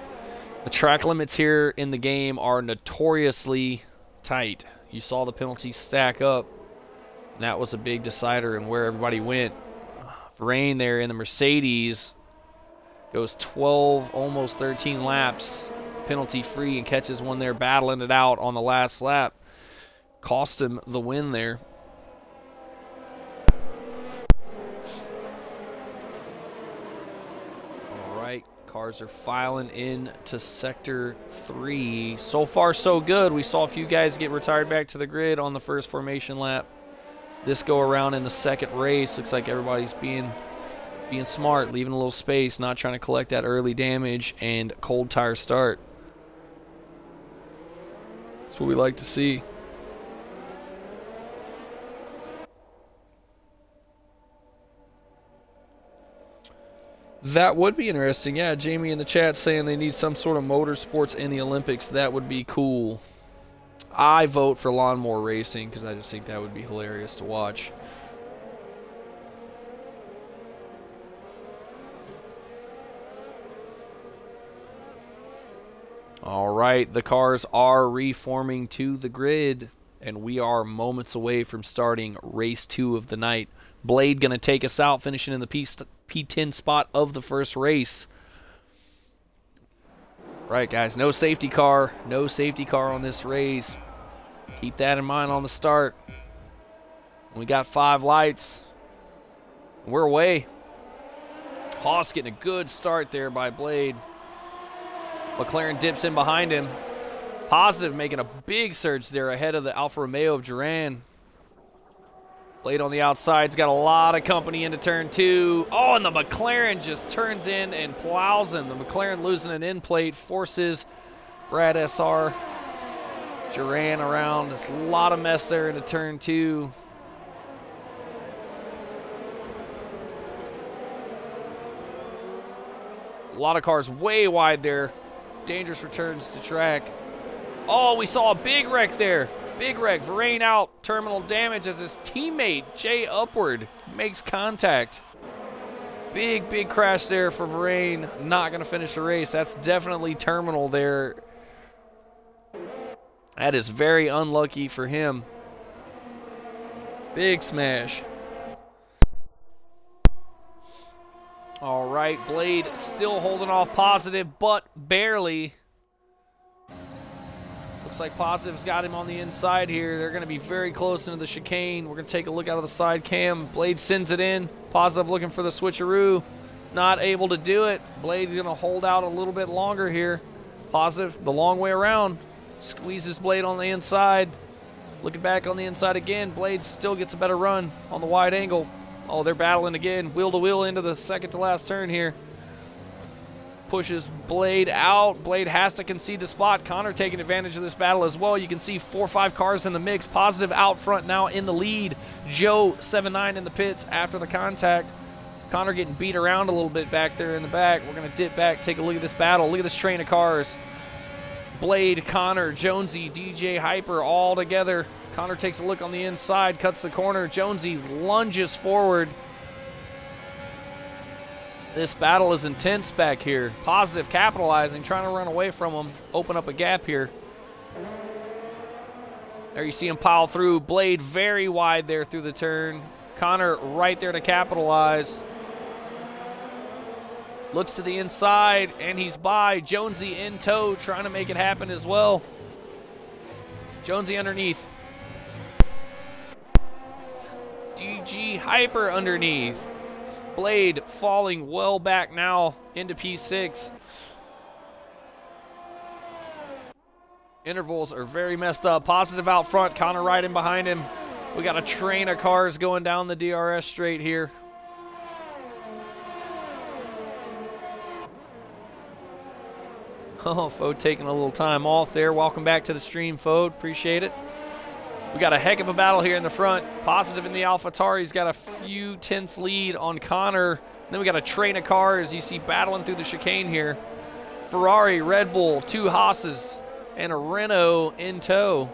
Speaker 1: The track limits here in the game are notoriously tight. You saw the penalties stack up, and that was a big decider in where everybody went. Rain there in the Mercedes goes 12, almost 13 laps, penalty free, and catches one there battling it out on the last lap. Cost him the win there. All right, cars are filing into sector 3. So far, so good. We saw a few guys get retired back to the grid on the first formation lap. This go around in the second race, looks like everybody's being smart, leaving a little space, not trying to collect that early damage and cold tire start. That's what we like to see. That would be interesting. Yeah, Jamie in the chat saying they need some sort of motorsports in the Olympics. That would be cool. I vote for lawnmower racing because I just think that would be hilarious to watch. All right, the cars are reforming to the grid, and we are moments away from starting race 2 of the night. Blade going to take us out, finishing in the P10 spot of the first race. Right, guys, no safety car. No safety car on this race. Keep that in mind on the start. We got 5 lights. We're away. Haas getting a good start there by Blade. McLaren dips in behind him. Positive making a big surge there ahead of the Alfa Romeo of Duran. Blade on the outside's got a lot of company into turn 2. Oh, and the McLaren just turns in and plows him. The McLaren losing an end plate forces Brad SR. Duran around. There's a lot of mess there into turn 2. A lot of cars way wide there. Dangerous returns to track. Oh, we saw a big wreck there. Big wreck. Varane out. Terminal damage as his teammate, Jay Upward, makes contact. Big crash there for Varane. Not going to finish the race. That's definitely terminal there. That is very unlucky for him. Big smash. All right, Blade still holding off Positive, but barely. Looks like Positive's got him on the inside here. They're going to be very close into the chicane. We're going to take a look out of the side cam. Blade sends it in. Positive looking for the switcheroo. Not able to do it. Blade's going to hold out a little bit longer here. Positive, the long way around. Squeezes Blade on the inside. Looking back on the inside again. Blade still gets a better run on the wide angle. Oh, they're battling again. Wheel to wheel into the second to last turn here. Pushes Blade out. Blade has to concede the spot. Connor taking advantage of this battle as well. You can see 4 or 5 cars in the mix. Positive out front now in the lead. Joe 7-9 in the pits after the contact. Connor getting beat around a little bit back there in the back. We're going to dip back, take a look at this battle. Look at this train of cars. Blade, Connor, Jonesy, DJ Hyper all together. Connor takes a look on the inside, cuts the corner. Jonesy lunges forward. This battle is intense back here. Positive capitalizing, trying to run away from him, open up a gap here. There you see him pile through. Blade very wide there through the turn. Connor right there to capitalize. Looks to the inside, and he's by. Jonesy in tow, trying to make it happen as well. Jonesy underneath. DG Hyper underneath. Blade falling well back now into P6. Intervals are very messed up. Positive out front, Connor right in behind him. We got a train of cars going down the DRS straight here. Oh, Fode taking a little time off there. Welcome back to the stream, Fode. Appreciate it. We got a heck of a battle here in the front. Positive in the AlphaTauri. He's got a few tenths lead on Connor. Then we got a train of cars you see battling through the chicane here. Ferrari, Red Bull, 2 Haas's, and a Renault in tow.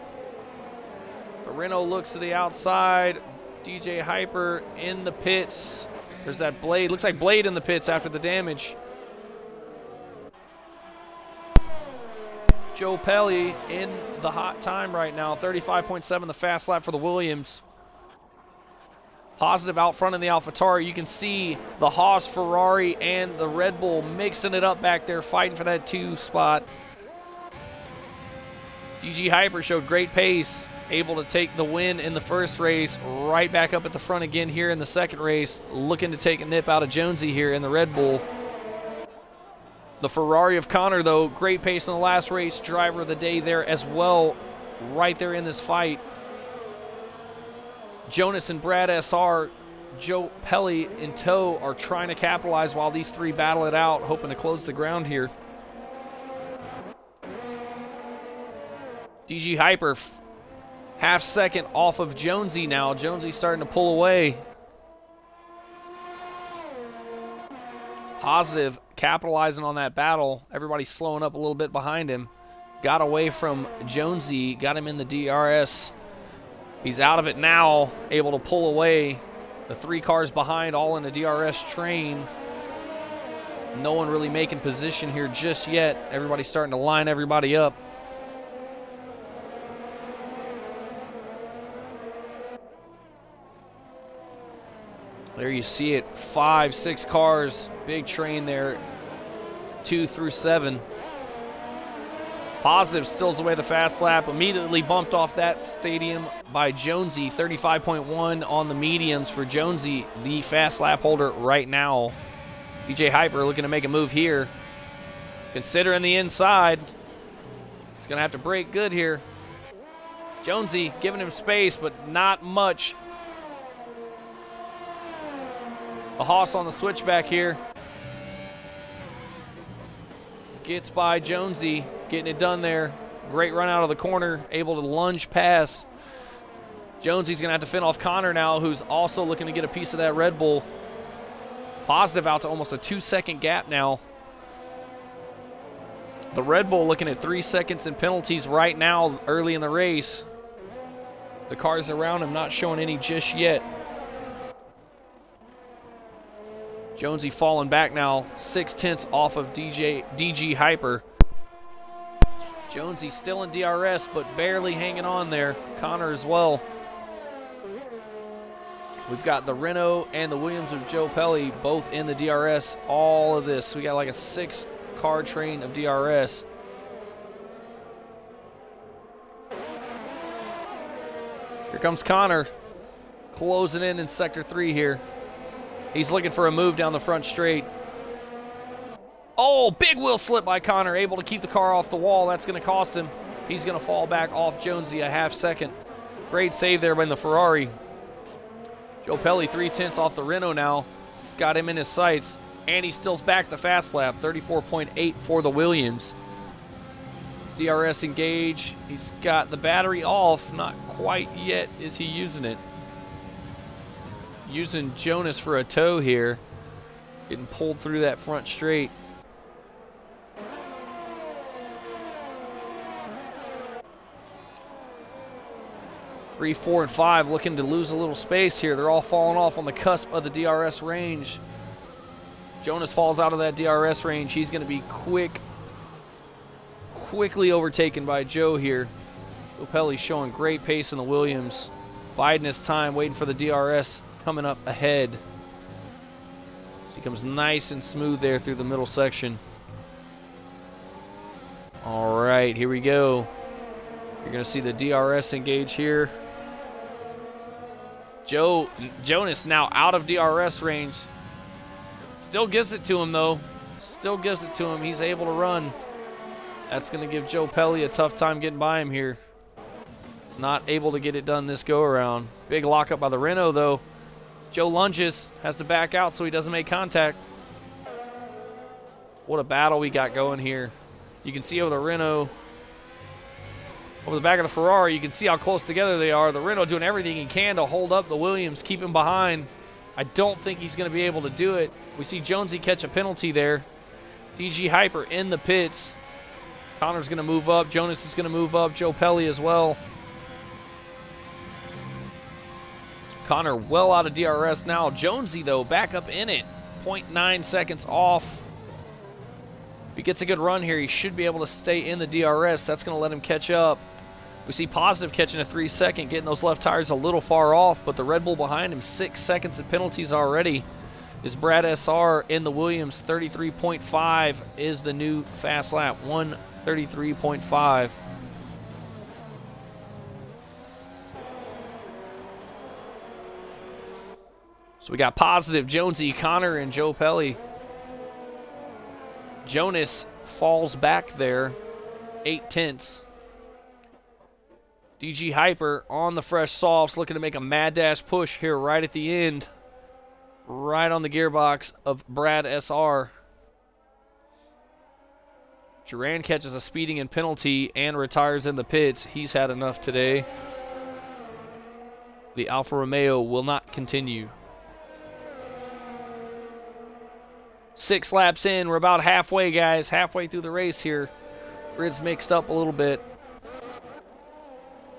Speaker 1: The Renault looks to the outside. DJ Hyper in the pits. There's that Blade. Looks like Blade in the pits after the damage. Joe Pelly in the hot time right now. 35.7 the fast lap for the Williams. Positive out front in the AlphaTauri. You can see the Haas, Ferrari, and the Red Bull mixing it up back there, fighting for that 2 spot. DG Hyper showed great pace, able to take the win in the first race, right back up at the front again here in the second race, looking to take a nip out of Jonesy here in the Red Bull. The Ferrari of Connor, though, great pace in the last race, driver of the day there as well, right there in this fight. Jonas and Brad SR, Joe Pelly in tow are trying to capitalize while these 3 battle it out, hoping to close the ground here. DG Hyper, half second off of Jonesy now. Jonesy starting to pull away. Positive capitalizing on that battle. Everybody slowing up a little bit behind him. Got away from Jonesy, got him in the DRS. He's out of it now, able to pull away. The 3 cars behind, all in the DRS train. No one really making position here just yet. Everybody's starting to line everybody up. There you see it, 5, 6 cars, big train there, 2 through 7. Positive steals away the fast lap, immediately bumped off that stadium by Jonesy, 35.1 on the mediums for Jonesy, the fast lap holder right now. DJ Hyper looking to make a move here. Considering the inside, he's going to have to brake good here. Jonesy giving him space, but not much. The Haas on the switchback here. Gets by Jonesy, getting it done there. Great run out of the corner, able to lunge pass. Jonesy's gonna have to fend off Connor now, who's also looking to get a piece of that Red Bull. Positive out to almost a 2-second gap now. The Red Bull looking at 3 seconds in penalties right now early in the race. The cars around him not showing any just yet. Jonesy falling back now, 6/10 off of DG Hyper. Jonesy still in DRS, but barely hanging on there. Connor as well. We've got the Renault and the Williams of Joe Pelly both in the DRS. All of this, we got like a 6-car train of DRS. Here comes Connor, closing in sector 3 here. He's looking for a move down the front straight. Oh, big wheel slip by Connor, able to keep the car off the wall. That's going to cost him. He's going to fall back off Jonesy a half second. Great save there by the Ferrari. Joe Pelly 3/10 off the Renault now. He's got him in his sights, and he steals back the fast lap, 34.8 for the Williams. DRS engage. He's got the battery off. Not quite yet is he using it. Using Jonas for a tow here. Getting pulled through that front straight. Three, 4, and 5 looking to lose a little space here. They're all falling off on the cusp of the DRS range. Jonas falls out of that DRS range. He's going to be quickly overtaken by Joe here. Pelly's showing great pace in the Williams. Biding his time, waiting for the DRS coming up ahead. He comes nice and smooth there through the middle section. All right, here we go. You're going to see the DRS engage here. Jonas now out of DRS range. Still gives it to him, though. Still gives it to him. He's able to run. That's going to give Joe Pelly a tough time getting by him here. Not able to get it done this go-around. Big lockup by the Renault, though. Joe lunges, has to back out so he doesn't make contact. What a battle we got going here. You can see over the Renault, over the back of the Ferrari, you can see how close together they are. The Renault doing everything he can to hold up the Williams, keep him behind. I don't think he's going to be able to do it. We see Jonesy catch a penalty there. DG Hyper in the pits. Connor's going to move up. Jonas is going to move up. Joe Pelly as well. Connor well out of DRS now. Jonesy, though, back up in it. 0.9 seconds off. If he gets a good run here, he should be able to stay in the DRS. That's going to let him catch up. We see Positive catching a 3-second, getting those left tires a little far off, but the Red Bull behind him, 6 seconds of penalties already. Is Brad SR in the Williams. 33.5 is the new fast lap. 1:33.5. So we got Positive, Jonesy, Connor, and Joe Pelly. Jonas falls back there, 8/10. DG Hyper on the fresh softs, looking to make a mad dash push here right at the end. Right on the gearbox of Brad SR. Duran catches a speeding and penalty and retires in the pits. He's had enough today. The Alfa Romeo will not continue. 6 laps in. We're about halfway, guys. Halfway through the race here. Grid's mixed up a little bit.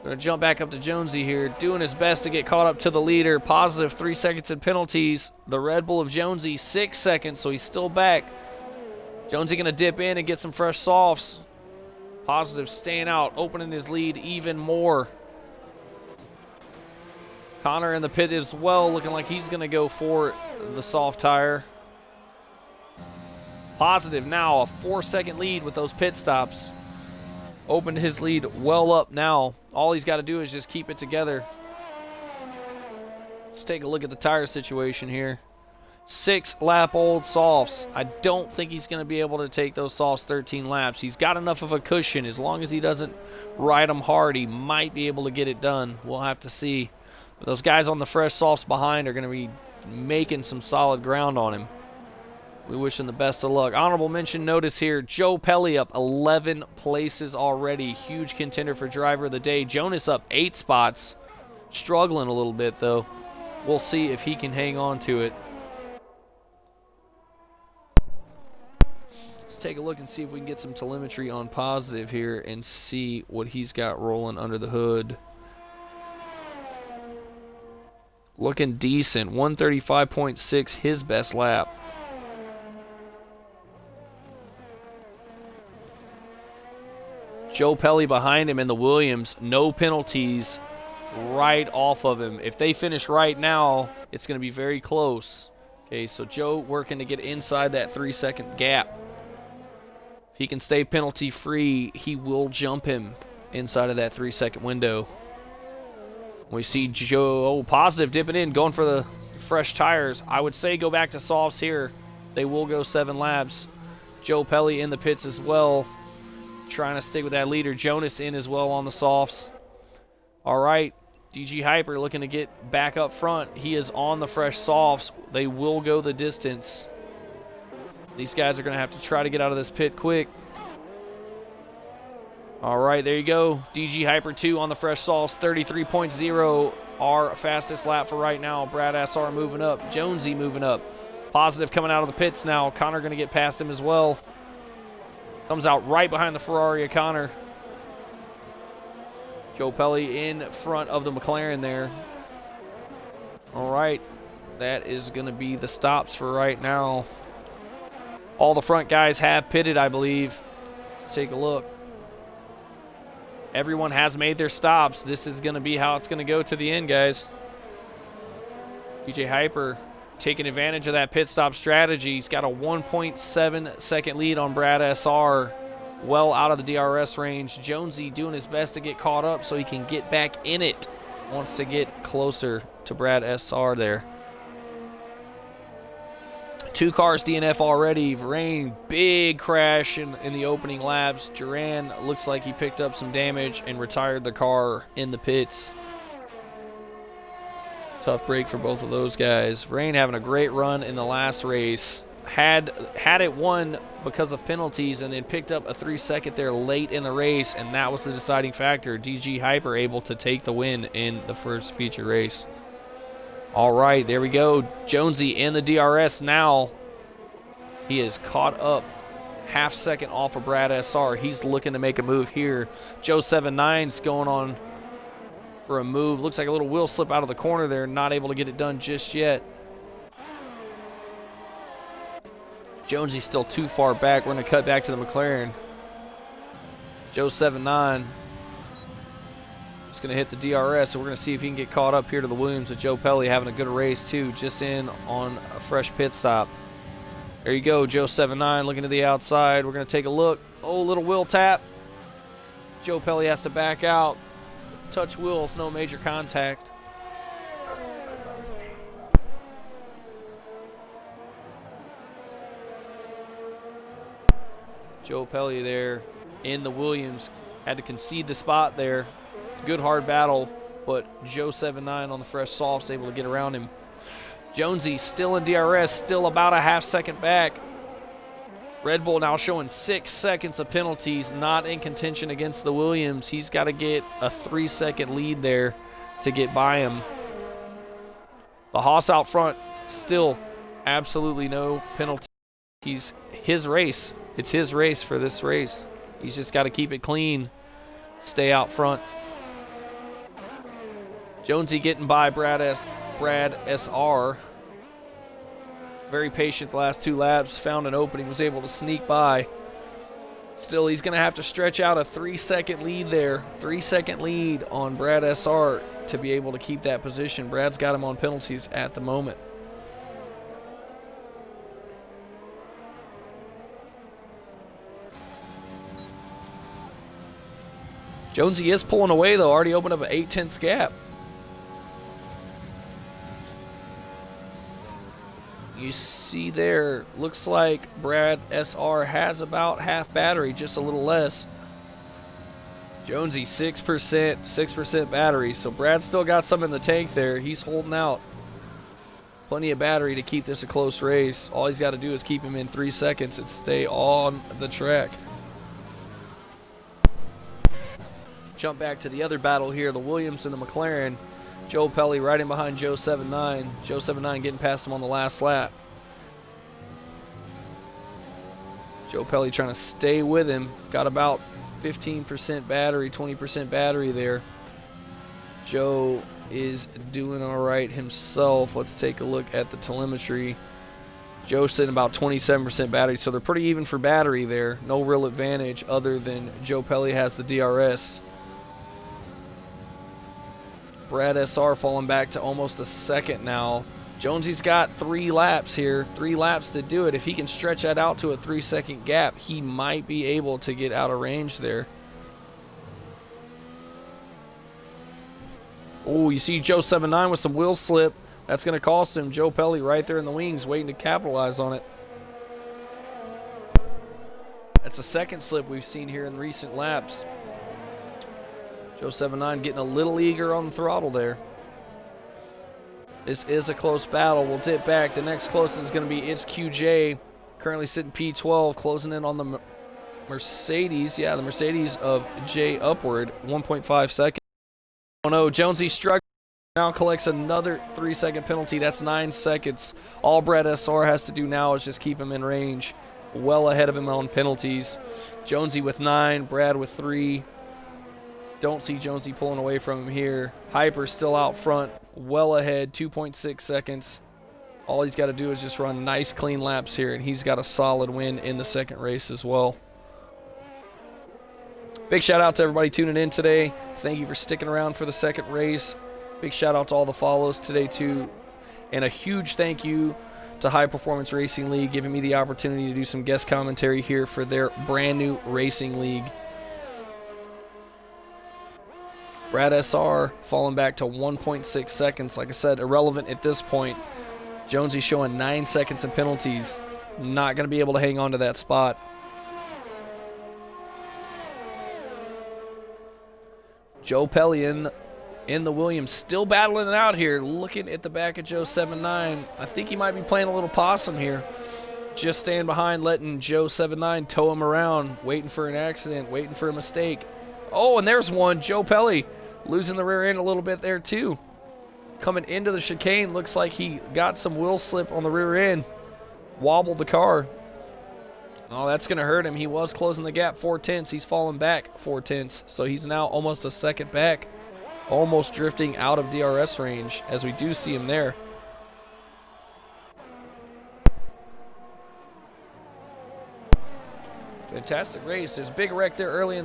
Speaker 1: Gonna jump back up to Jonesy here. Doing his best to get caught up to the leader. Positive 3 seconds in penalties. The Red Bull of Jonesy, 6 seconds, so he's still back. Jonesy going to dip in and get some fresh softs. Positive staying out, opening his lead even more. Connor in the pit as well, looking like he's going to go for the soft tire. Positive now, a 4-second lead with those pit stops. Opened his lead well up now. All he's got to do is just keep it together. Let's take a look at the tire situation here. 6-lap-old softs. I don't think he's going to be able to take those softs 13 laps. He's got enough of a cushion. As long as he doesn't ride them hard, he might be able to get it done. We'll have to see. But those guys on the fresh softs behind are going to be making some solid ground on him. We wish him the best of luck. Honorable mention notice here, Joe Pelly up 11 places already. Huge contender for driver of the day. Jonas up 8 spots. Struggling a little bit, though. We'll see if he can hang on to it. Let's take a look and see if we can get some telemetry on positive here and see what he's got rolling under the hood. Looking decent. 135.6, his best lap. Joe Pelly behind him in the Williams. No penalties right off of him. If they finish right now, it's going to be very close. Okay, so Joe working to get inside that 3-second gap. If he can stay penalty free, he will jump him inside of that 3-second window. We see Joe positive dipping in, going for the fresh tires. I would say go back to softs here. They will go 7 laps. Joe Pelly in the pits as well, trying to stick with that leader. Jonas in as well on the softs. All right, DG Hyper looking to get back up front. He is on the fresh softs. They will go the distance. These guys are going to have to try to get out of this pit quick. All right, there you go. DG Hyper 2 on the fresh softs. 33.0, our fastest lap for right now. Brad SR moving up. Jonesy moving up. Positive coming out of the pits now. Connor going to get past him as well. Comes out right behind the Ferrari of Connor. Joe Pelly in front of the McLaren there. All right, that is going to be the stops for right now. All the front guys have pitted, I believe. Let's take a look. Everyone has made their stops. This is going to be how it's going to go to the end, guys. DJ Hyper taking advantage of that pit stop strategy. He's got a 1.7 second lead on Brad SR. Well out of the DRS range. Jonesy doing his best to get caught up so he can get back in it. Wants to get closer to Brad SR there. 2 cars DNF already. Rain, big crash in the opening laps. Duran looks like he picked up some damage and retired the car in the pits. Tough break for both of those guys. Rain having a great run in the last race. Had it won because of penalties and then picked up a 3-second there late in the race, and that was the deciding factor. DG Hyper able to take the win in the first feature race. All right, there we go. Jonesy in the DRS now. He is caught up half-second off of Brad SR. He's looking to make a move here. Joe 79's going on for a move. Looks like a little wheel slip out of the corner there. Not able to get it done just yet. Jonesy's still too far back. We're going to cut back to the McLaren. Joe 79 is going to hit the DRS, so we're going to see if he can get caught up here to the Williams with Joe Pelly having a good race too, just in on a fresh pit stop. There you go, Joe 79 looking to the outside. We're going to take a look. Oh, little wheel tap. Joe Pelly has to back out. Touch wheels, no major contact. Joe Pelly there in the Williams had to concede the spot there. Good hard battle, but Joe 79 on the fresh softs able to get around him. Jonesy still in DRS, still about a half-second back. Red Bull now showing 6 seconds of penalties, not in contention against the Williams. He's got to get a 3-second lead there to get by him. The Haas out front, still absolutely no penalty. His race. It's his race for this race. He's just got to keep it clean, stay out front. Jonesy getting by Brad SR. Very patient the last 2 laps. Found an opening, was able to sneak by. Still, he's going to have to stretch out a 3-second lead there. 3-second lead on Brad SR to be able to keep that position. Brad's got him on penalties at the moment. Jonesy is pulling away, though. Already opened up an 0.8 gap. You see there, looks like Brad SR has about half battery, just a little less. Jonesy 6% battery, so Brad still got some in the tank there. He's holding out. Plenty of battery to keep this a close race. All he's got to do is keep him in 3 seconds and stay on the track. Jump back to the other battle here, the Williams and the McLaren. Joe Pelly riding behind Joe 79. Joe 79 getting past him on the last lap. Joe Pelly trying to stay with him. Got about 15% battery, 20% battery there. Joe is doing all right himself. Let's take a look at the telemetry. Joe's sitting about 27% battery, so they're pretty even for battery there. No real advantage other than Joe Pelly has the DRS. Brad SR falling back to almost a second now. Jonesy's got 3 laps here. 3 laps to do it. If he can stretch that out to a 3-second gap, he might be able to get out of range there. Oh, you see Joe 79 with some wheel slip. That's going to cost him. Joe Pelly right there in the wings waiting to capitalize on it. That's a second slip we've seen here in recent laps. Joe 79 getting a little eager on the throttle there. This is a close battle. We'll dip back. The next closest is going to be It's QJ. Currently sitting P12, closing in on the Mercedes. Yeah, the Mercedes of J Upward, 1.5 seconds. Oh no, Jonesy struck. Now collects another 3-second penalty. That's 9 seconds. All Brad SR has to do now is just keep him in range. Well ahead of him on penalties. Jonesy with 9, Brad with 3. Don't see Jonesy pulling away from him here. Hyper still out front, well ahead, 2.6 seconds. All he's got to do is just run nice clean laps here, and he's got a solid win in the second race as well. Big shout out to everybody tuning in today. Thank you for sticking around for the second race. Big shout out to all the follows today too. And a huge thank you to High Performance Racing League giving me the opportunity to do some guest commentary here for their brand new racing league. Brad SR falling back to 1.6 seconds. Like I said, irrelevant at this point. Jonesy showing 9 seconds in penalties. Not going to be able to hang on to that spot. Joe Pelly in the Williams still battling it out here. Looking at the back of Joe 79. I think he might be playing a little possum here. Just staying behind, letting Joe 79 tow him around. Waiting for an accident, waiting for a mistake. Oh, and there's one. Joe Pelly losing the rear end a little bit there too. Coming into the chicane, looks like he got some wheel slip on the rear end. Wobbled the car. Oh, that's going to hurt him. He was closing the gap 0.4. He's fallen back 0.4. So he's now almost a second back. Almost drifting out of DRS range, as we do see him there. Fantastic race. There's a big wreck there early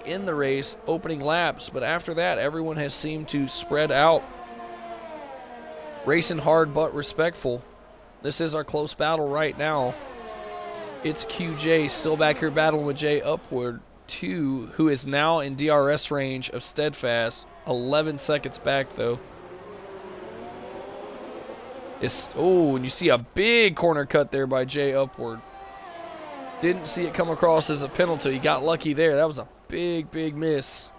Speaker 1: in the race, opening laps, but after that, everyone has seemed to spread out. Racing hard but respectful. This is our close battle right now. It's QJ still back here battling with J Upward 2, who is now in DRS range of Steadfast. 11 seconds back though. And you see a big corner cut there by J Upward. Didn't see it come across as a penalty. He got lucky there. That was a big miss.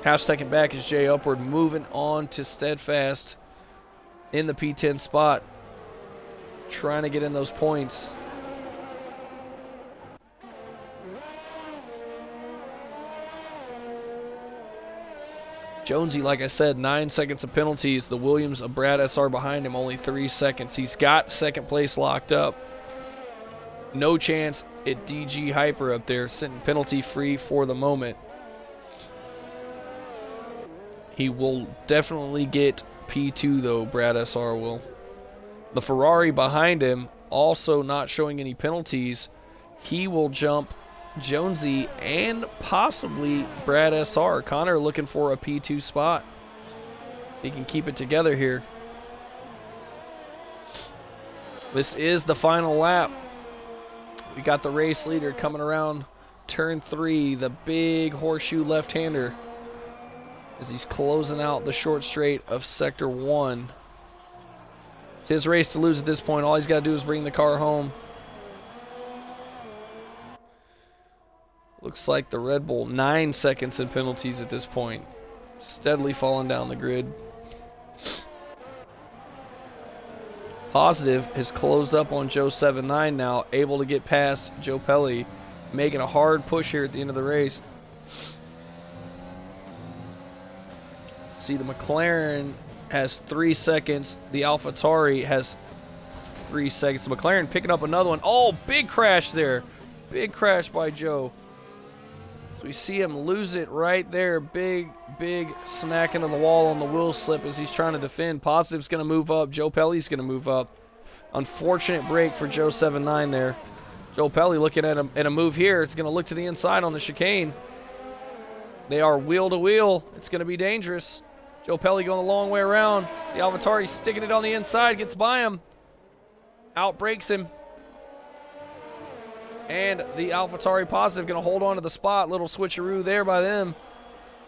Speaker 1: Half second back is J Upward moving on to Steadfast in the P10 spot. Trying to get in those points. Jonesy, like I said, 9 seconds of penalties. The Williams of Brad SR behind him, only 3 seconds. He's got second place locked up. No chance at DG Hyper up there, sitting penalty free for the moment. He will definitely get P2 though, Brad SR will. The Ferrari behind him also not showing any penalties. He will jump Jonesy and possibly Brad SR. Connor looking for a P2 spot. He can keep it together here. This is the final lap. We got the race leader coming around turn 3, the big horseshoe left-hander, as he's closing out the short straight of sector 1. It's his race to lose at this point. All he's got to do is bring the car home. Looks like the Red Bull 9 seconds in penalties at this point. Steadily falling down the grid. Positive has closed up on Joe 7-9 now, able to get past Joe Pelli, making a hard push here at the end of the race. See, the McLaren has 3 seconds. The AlphaTauri has 3 seconds. The McLaren picking up another one. Oh, big crash there. Big crash by Joe. So we see him lose it right there. Big smack into the wall on the wheel slip as he's trying to defend. Positive's going to move up. Joe Pelli's going to move up. Unfortunate break for Joe 7-9 there. Joe Pelli looking at a move here. It's going to look to the inside on the chicane. They are wheel to wheel. It's going to be dangerous. Joe Pelli going a long way around. The AlphaTauri sticking it on the inside. Gets by him. Outbreaks him. And the AlphaTauri Positive going to hold on to the spot. Little switcheroo there by them.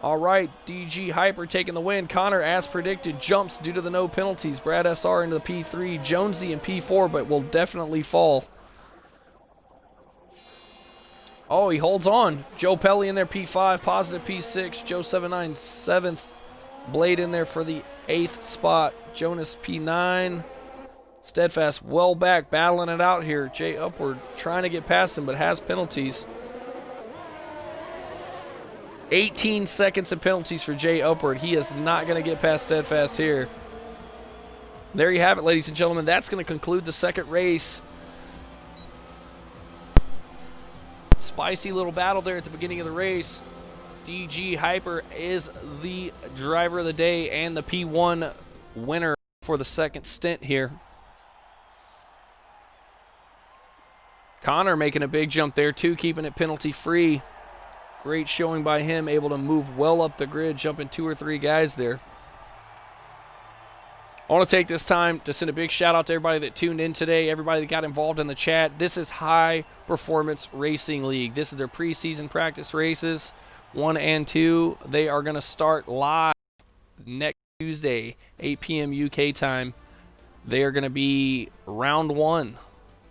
Speaker 1: All right, DG Hyper taking the win. Connor, as predicted, jumps due to the no penalties. Brad SR into the P3. Jonesy in P4, but will definitely fall. Oh, he holds on. Joe Pelli in there, P5. Positive P6. Joe 7-9, 7th. Blade in there for the 8th spot. Jonas P9. Steadfast well back, battling it out here. Jay Upward trying to get past him, but has penalties. 18 seconds of penalties for Jay Upward. He is not going to get past Steadfast here. There you have it, ladies and gentlemen. That's going to conclude the second race. Spicy little battle there at the beginning of the race. DG Hyper is the driver of the day and the P1 winner for the second stint here. Connor making a big jump there too, keeping it penalty free. Great showing by him, able to move well up the grid, jumping 2 or 3 guys there. I want to take this time to send a big shout out to everybody that tuned in today, everybody that got involved in the chat. This is High Performance Racing League. This is their preseason practice races, 1 and 2. They are going to start live next Tuesday, 8 p.m. UK time. They are going to be round 1.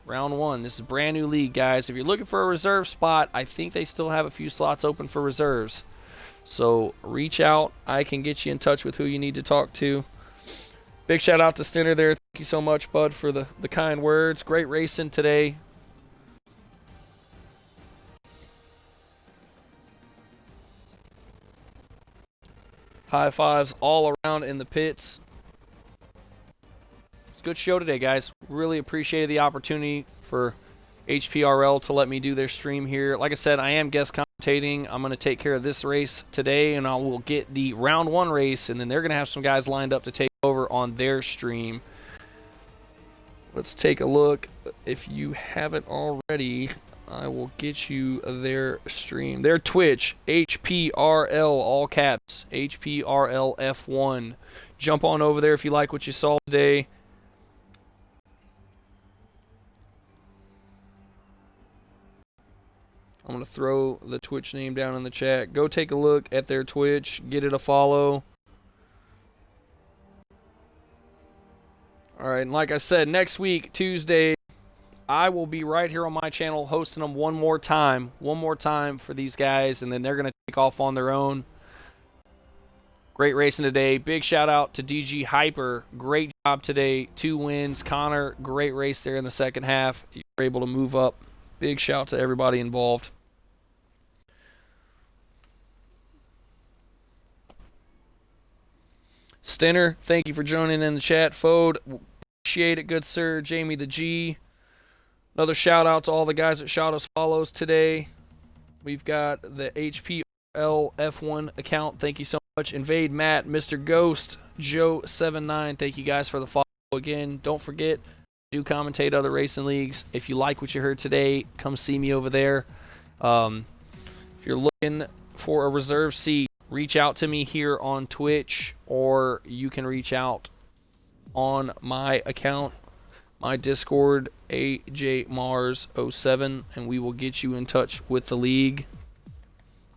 Speaker 1: Round 1. This is a brand new league, guys. If you're looking for a reserve spot, I think they still have a few slots open for reserves. So reach out. I can get you in touch with who you need to talk to. Big shout out to Stinner there. Thank you so much, bud, for the kind words. Great racing today. High fives all around in the pits. Good show today, guys. Really appreciated the opportunity for HPRL to let me do their stream here. Like I said, I am guest commentating. I'm going to take care of this race today, and I will get the round 1 race, and then they're going to have some guys lined up to take over on their stream. Let's take a look. If you haven't already, I will get you their stream. Their Twitch, HPRL, all caps, HPRL F1. Jump on over there if you like what you saw today. I'm going to throw the Twitch name down in the chat. Go take a look at their Twitch. Get it a follow. All right, and like I said, next week, Tuesday, I will be right here on my channel hosting them one more time for these guys, and then they're going to take off on their own. Great racing today. Big shout out to DG Hyper. Great job today. 2 wins. Connor, great race there in the second half. You were able to move up. Big shout to everybody involved. Stinner, thank you for joining in the chat. Fode, appreciate it, good sir. Jamie the G. Another shout out to all the guys that shot us follows today. We've got the HPRL F1 account. Thank you so much. Invade Matt, Mr. Ghost, Joe 79. Thank you guys for the follow. Again, don't forget, do commentate other racing leagues. If you like what you heard today, come see me over there. If you're looking for a reserve seat, reach out to me here on Twitch, or you can reach out on my account, my Discord, AJMars07, and we will get you in touch with the league.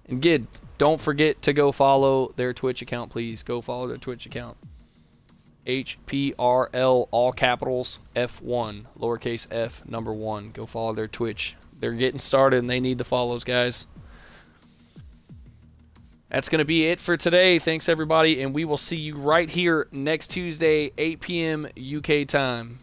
Speaker 1: And again, don't forget to go follow their Twitch account, please. Go follow their Twitch account. HPRL, all capitals, F1, lowercase f, number 1. Go follow their Twitch. They're getting started and they need the follows, guys. That's going to be it for today. Thanks, everybody, and we will see you right here next Tuesday, 8 p.m. UK time.